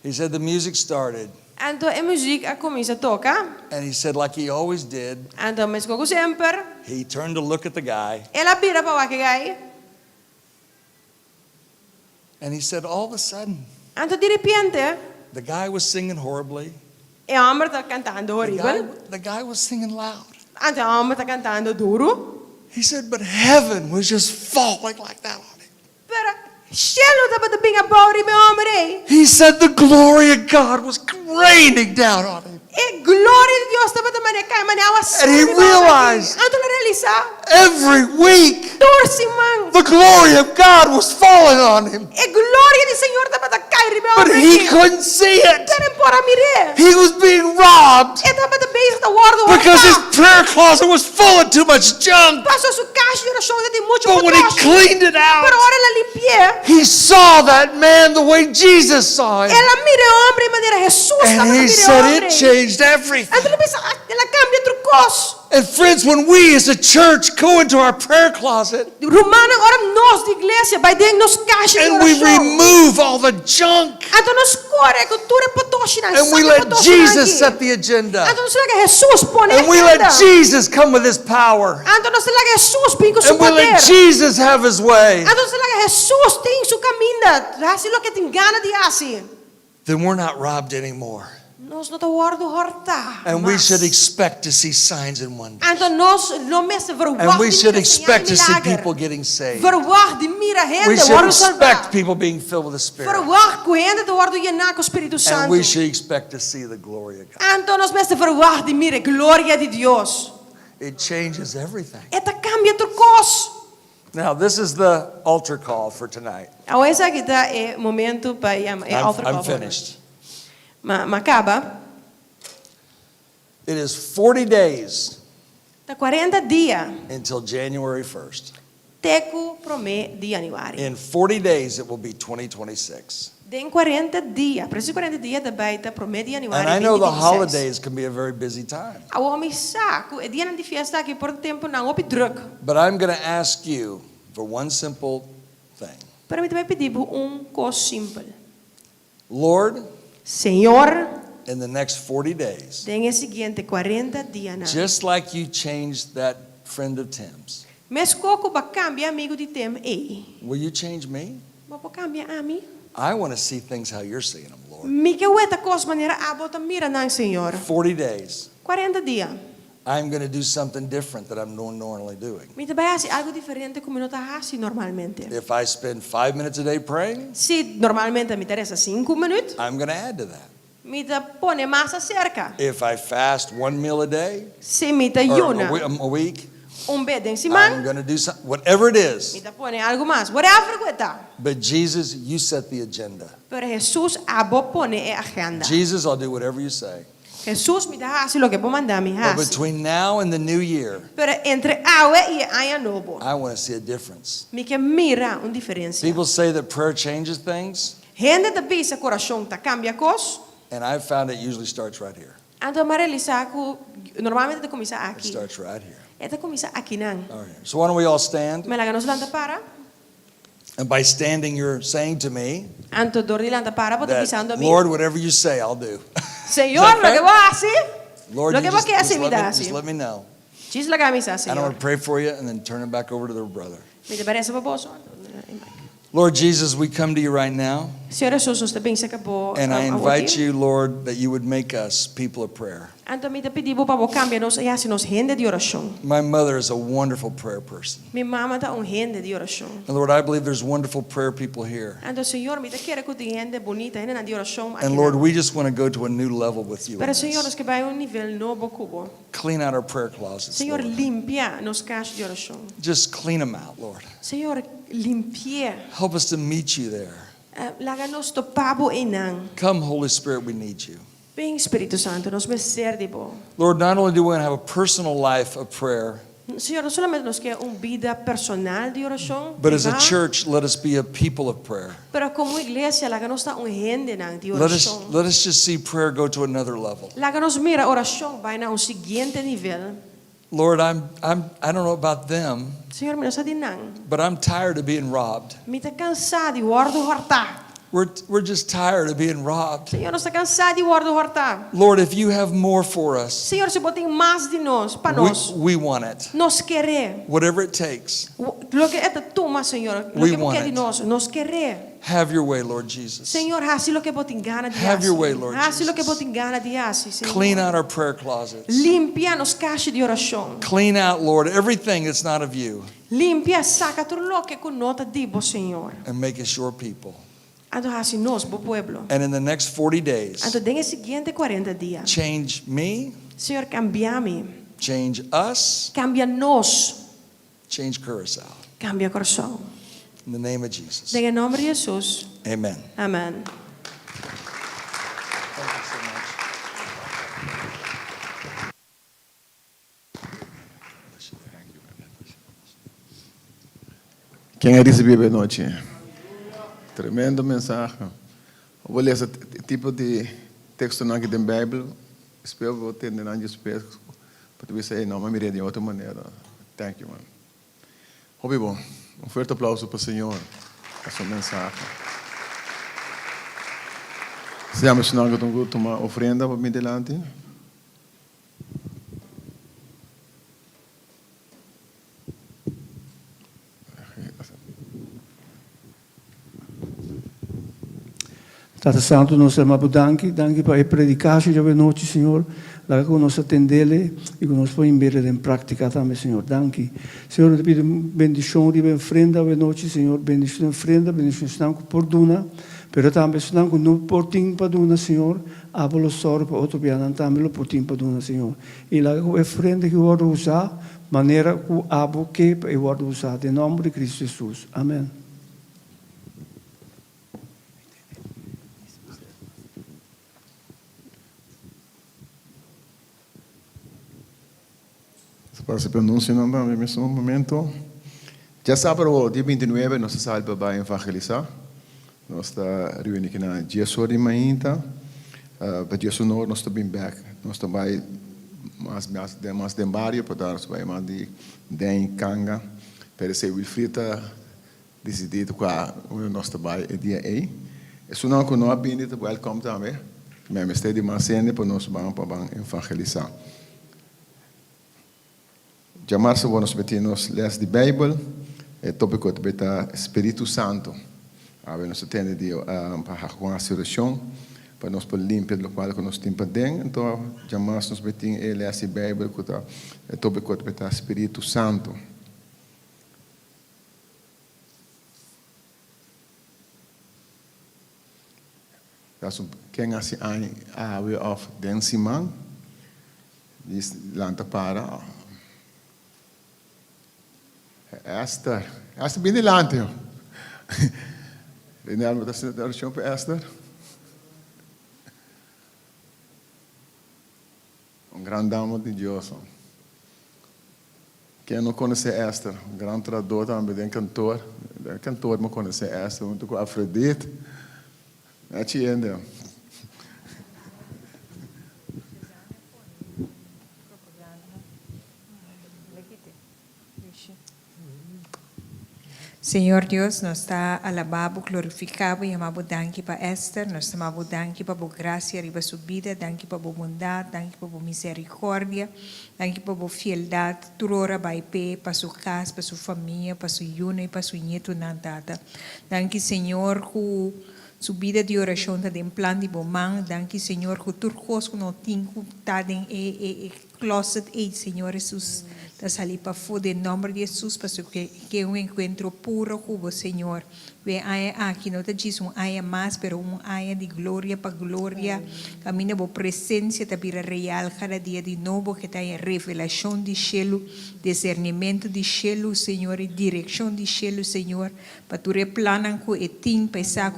He said the music started. Ando e music a começa a tocar. And he said, like he always did, Ando mas com sempre. he turned to look at the guy. Ela vira para o que gai. And he said, all of a sudden, Ando de repente. the guy was singing horribly. E a homem está cantando horrible. The guy was singing loud. Ando a homem está cantando duro. He said, but heaven was just falling like that on him. Pero cielo estava de bem a bauri meu homem. He said the glory of God was raining down on him. E glória de Deus estava também cai, mas awa And he realized Anto na realiza, every week dorsimang. the glory of God was falling on him. E glória do Senhor estava cai ribe But he couldn't see it. Pero pora mire. He was being robbed E estava de base da guarda. because his prayer closet was full of too much junk. Passou su caixa de oração de muito But when he cleaned it Pero out, ora ela limpia. he saw that man the way Jesus saw him. Ela mira o homem de maneira Jesus estava And he mira said o it homem. changed everything. Então ela pensa, ela cambia trucos. And friends, when we as a church go into our prayer closet Romana ora nós de igreja vai dentro nos caixas de and we oração. remove all the junk Então nós corre cultura patoshina. and we let Jesus set the agenda Então nós laga Jesus põe and we let Jesus come with his power Então nós laga Jesus põe com seu and we poder. let Jesus have his way, Então nós laga Jesus tem seu caminho. Assim lo que tem gana de assim. then we're not robbed anymore. Nós não guardo horta. And we should expect to see signs and wonders. Então nós não mesmo verwacht. And we should expect to see people getting saved. Verwacht de mira We gente should worden expect salva. people being filled with the Spirit. Verwacht que gente te worden llena com Espírito And Santo. we should expect to see the glory of God. Então nós mesmo verwacht de mira glória de Deus. It changes everything. Eta cambia turcos. Now, this is the altar call for tonight. Agora aqui está o momento para I'm finished. Macaba. It is 40 days Está 40 dias. until January 1st. Teco promê de januário. In 40 days, it will be 2026. Den 40 dias. Preciso 40 dias da baita promê de januário. And I know the holidays can be a very busy time. O homem saco. É dia de festa aqui por tempo não op druk. But I'm going to ask you for one simple thing. Para mim também pedir coisa simples. Lord, Senhor, in the next 40 days, den seguinte 40 dias. just like you changed that friend of Tim's, Mas coco ba cambia amigo de tem will you change me? Ba cambia a mim. I want to see things how you're seeing them, Lord. Mi que weta cos maneira abota mira nang Senhor. 40 days, 40 dias. I'm going to do something different that I'm not normally doing. Mi também assim algo diferente como não tá assim normalmente. If I spend 5 minutes a day praying, Se normalmente me interessa 5 minutos, I'm going to add to that. me te pone mais cerca. If I fast 1 meal a day Se me te or yuna a week, bed em I'm cima, going to do something, whatever it me is. te pone algo mais. Whatever que But Jesus, you set the agenda. Pero Jesus abo pone a agenda. Jesus, I'll do whatever you say. Jesus me dá assim lo que vou mandar me But hace. between now and the new year, Pero entre awe e ano novo, I want to see a difference. me que mira diferença. People say that prayer changes things, Gente te pisa coração ta cambia cos. and I've found it usually starts right here. Então Marelisa normalmente te começa It aqui. starts right here. É te começa aqui não. All right. So why don't we all stand? Me laga nos landa para. And by standing, you're saying to me Anto dordi landa para bote pisando a that, mim. Lord, whatever you say, I'll do. Senhor, Is that lo fair? que vou assim? Lord, Lo you que vou just, que assim me dá just assim. let me know. Diz laga misa, And I'm Senhor. going to pray for you and then turn it back over to the brother. Me te parece baboso. Lord Jesus, we come to you right now, Senhor Jesus, nos te pensa que bo. and I invite you, Lord, that you would make us people of prayer. Anto me te pedimos para bo cambia nos e assim nos gente de oração. My mother is a wonderful prayer person. Mi mamma tá gente de oração. And Lord, I believe there's wonderful prayer people here. Anto Senhor, me te quer que tem gente bonita, gente de oração aqui. And Lord, we just want to go to a new level with you. in Pero Senhor, this. nos que vai nível novo cubo. Clean out our prayer closets, Senhor, Lord. limpia nos caixas de oração. Just clean them out, Lord. Senhor, limpia. Help us to meet you there. Laga nos topabo inang. Come, Holy Spirit, we need you. Bem Espírito Santo, nos meser de bo. Lord, not only do we want to have a personal life of prayer, Senhor, não solamente nos quer vida personal de oração, but as a privada, church, let us be a people of prayer. pero como igreja, laga nos tá gente nang de Let us, oração. let us just see prayer go to another level. Laga nos mira oração vai na seguinte nível. Lord, I don't know about them, Senhor, me nos dinang. but I'm tired of being robbed. Me tá cansado de guardo horta. We're just tired of being robbed. Senhor, nos tá cansado de guardo horta. Lord, if you have more for us, Senhor, se botem mais de nós, para nós. we want it. Nos querer. Whatever it takes. Lo que é toma, Senhor. Lo We que want quer de it. nós. Nos querer. Have your way, Lord Jesus. Senhor, assim lo que botem gana de Have your way, Lord Assim lo que Jesus. botem gana de assim, Senhor. Clean out our prayer closets. Limpia nos caixas de oração. Clean out, Lord, everything that's not of you Limpia, saca tudo lo que conota dibo, Senhor. and make us your people. Anto hasi nos, bo pueblo. And in the next 40 days, Anto dengue siguiente 40 días. change me, Senhor, cambia-me. change us, Cambia nos. change Curacao. Cambia coração. In the name of Jesus. Em nome de Jesus. Amen. Amém. Quem recebeu a noite? Tremendo mensagem. Eu vou ler esse tipo de texto na Bíblia. Espero que você tenha um espelho para você dizer, não, mas me de outra maneira. Thank you, man. Hobby bom. Forte aplauso para o Senhor. A sua mensagem. Se chama senão que eu tomar ofrenda para mim delante. Tata Santo, nós amamos danke para a predicação de noite, Senhor. Lá que nós atendele e que nós podemos ver em prática também, Senhor. Danke. Senhor, eu te pido bendição de ofrenda de noite, Senhor. Bendição de ofrenda, bendição por duna. Pero também senão que não por tim para duna, Senhor. Abolo soro para outro piano, também lo por tim para duna, Senhor. E lá que a ofrenda que eu vou usar, maneira que o abo que eu vou usar, em nome de Cristo Jesus. Amém. Para se pronunciar no mesmo momento. Já sábado, dia 29, nós saímos para evangelizar. Nós estamos reunidos aqui na Jesus de manhã. Para Jesus nós estamos bem back. Nós estamos mais de barrio, para nós estamos mais de den kanga. Para ser Wilfrida decidido qual nós estamos dia aí. Isso não é que nós bem de welcome também. Mas estamos de mais cena para nós vamos para evangelizar. Já mais vamos meter nos les de Bíblia, é tópico de beta Espírito Santo. Nós temos de para com a oração, para nós poder limpar o qual que nós temos dentro. Então, já mais nós meter les de Bíblia, que é tópico de beta Espírito Santo. Quem assim a way of dancing man, diz lanta para. Esther bem delante. Reinaldo, está sendo oração para Esther? Grande dama de Deus. Quem não conhece Esther? Grande tradutor também, cantor. Cantor não conhece Esther, muito com Afrodite. É ainda. Senhor Deus, nós está alabado, glorificado e amado danke para Esther, nós estamos danke para a graça e a subida, danke para a bondade, danke para a misericórdia, danke para a fieldade, turora vai pé para sua casa, para sua família, para sua yuna e para sua nieto nantata. Danke Senhor, que subida de oração está em plano de bomang, danke Senhor, que turcos que não tem que estar em closet, Senhor Jesus. Da salir para fora, em nome de Jesus, para que um encontro puro com o Senhor. Vem aqui, não te diz aia mais, pero aia de glória para glória. Camina por presença da vida real, cada dia de novo, que está em revelação de cielo, discernimento de cielo, Senhor, e direção de cielo, Senhor. Para tu replanan com o tim, pensar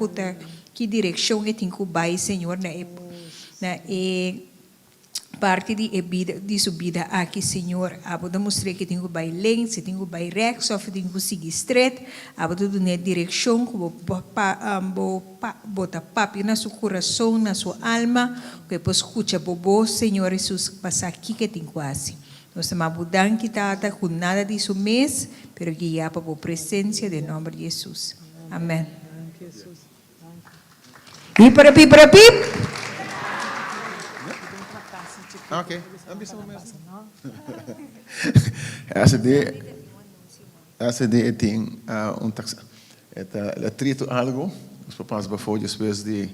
que direção que tem que vai, Senhor, na parte de vida de subida aqui, Senhor, abo demonstrar que tenho vai lento, se tenho vai reto, só que tenho seguir straight, abo tudo na direção que bota papi na seu coração, na sua alma, que possa escutar bobo, Senhor Jesus, passar aqui que tem quase. Nós estamos danke tata com nada disso mês, pero guiar para a presença de nome de Jesus. Amém. Pipara, pipara, pip. Ok, essa de tem taxa. Ela trita algo, os papás before depois de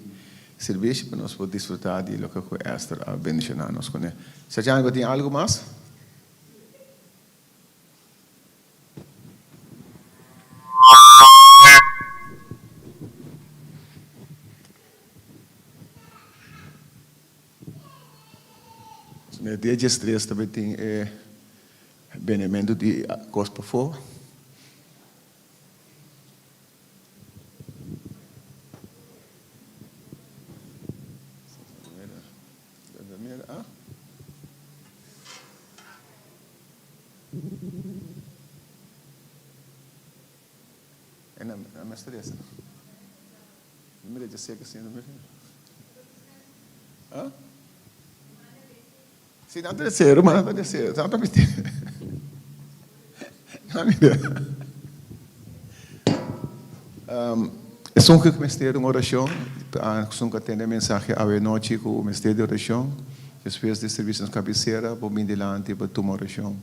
serviço para nós poder desfrutar de lo que Esther a bendicionar nos com. Se já tem algo mais? Ne dias três também tem benimento de gospel for. É na mestre essa. Não me deixa ser assim, não me. Hã? Sim, não terceiro, mas não terceiro. Não tá mentindo. Não, mira. É um que mistério de oração. São que atende a mensagem à noite com o mistério de oração. Depois de serviço na cabeceira, vou vir delante para tomar oração.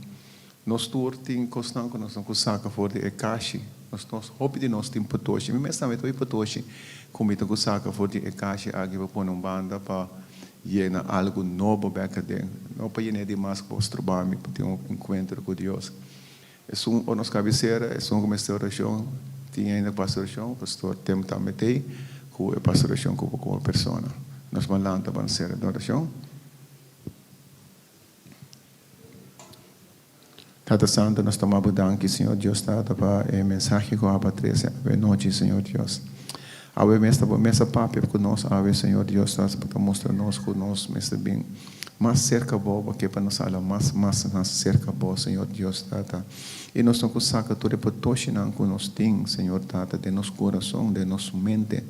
Nós todos temos constante, nós temos que sacar fora de caixa. Nós hope de nós temos patoche. Mesmo também tem patoche. Como tem que sacar fora de caixa, aqui para pôr banda para llenar algo novo beca dentro. Não para llenar demais para o trabalho, para ter encontro com Deus. É a nossa cabeceira, é que mistério de oração. Tinha ainda pastoração, pastor tem também tem, com a pastoração com a pessoa. Nós vamos para a série de oração. Tata Santo, nós tomamos danke, Senhor Deus, Tata, para a mensagem que eu abro a noite, Senhor Deus. Ave mesa papi conosco, ave Senhor Deus, Tata, para mostrar-nos conosco, mestre bem, mais cerca boa, que para nós falar mais cerca boa, Senhor Deus, Tata. E nós estamos saca tudo para toshinan que nós temos, Senhor Tata, de nosso coração, de nossa mente.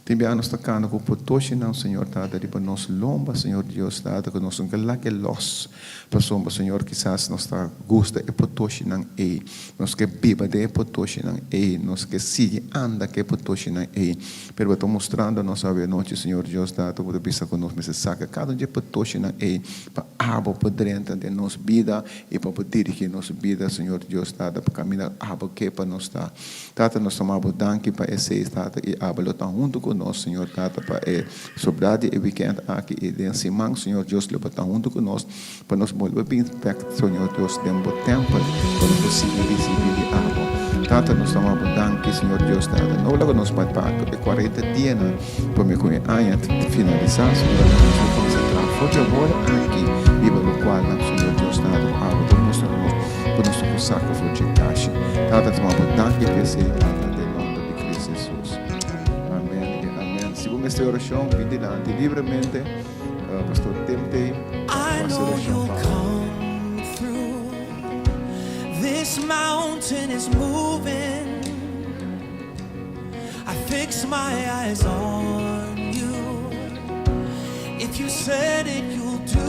Também nós estamos com o toshinan, Senhor Tata, de para nós lomba, Senhor Deus, Tata, que nós somos lá que los, passou, Senhor, quizás nós está gosta e para toshinan e, nós que biba de para toshinan e, nós que sigue anda que para toshinan e, pero estou mostrando a nossa noite, Senhor Deus, Tata, para pensar conosco, mas saca cada dia para toshinan e, para abo para dentro de nossa vida e para dirigir nossa vida, Senhor Deus, Tata, para caminhar abo que para nós está. Tata, nós tomamos danke para esse, Tata, e abo está junto conosco, Senhor, Tata, para sobrade e weekend aqui e de semana, Senhor Deus, ele está junto conosco, para nós volver bem perto, Senhor Deus, tempo, para nós conseguir receber abo. Tata, nós tomamos danke, Senhor Deus, Tata, não logo nós para 40 dias, para me conhecer, finalizar, Senhor, nós vamos entrar forte agora aqui, e pelo qual, Senhor Deus, Tata, abo, para mostrar-nos, para nós saca forte caixa. Tata, tomamos danke, PC, Tata, de nome de Cristo Jesus. Amém e amém. Segundo esta oração, vigilante livremente, pastor Temte, I know oração you'll para come through. This mountain is moving. I fix my eyes on you. If you said it, you'll do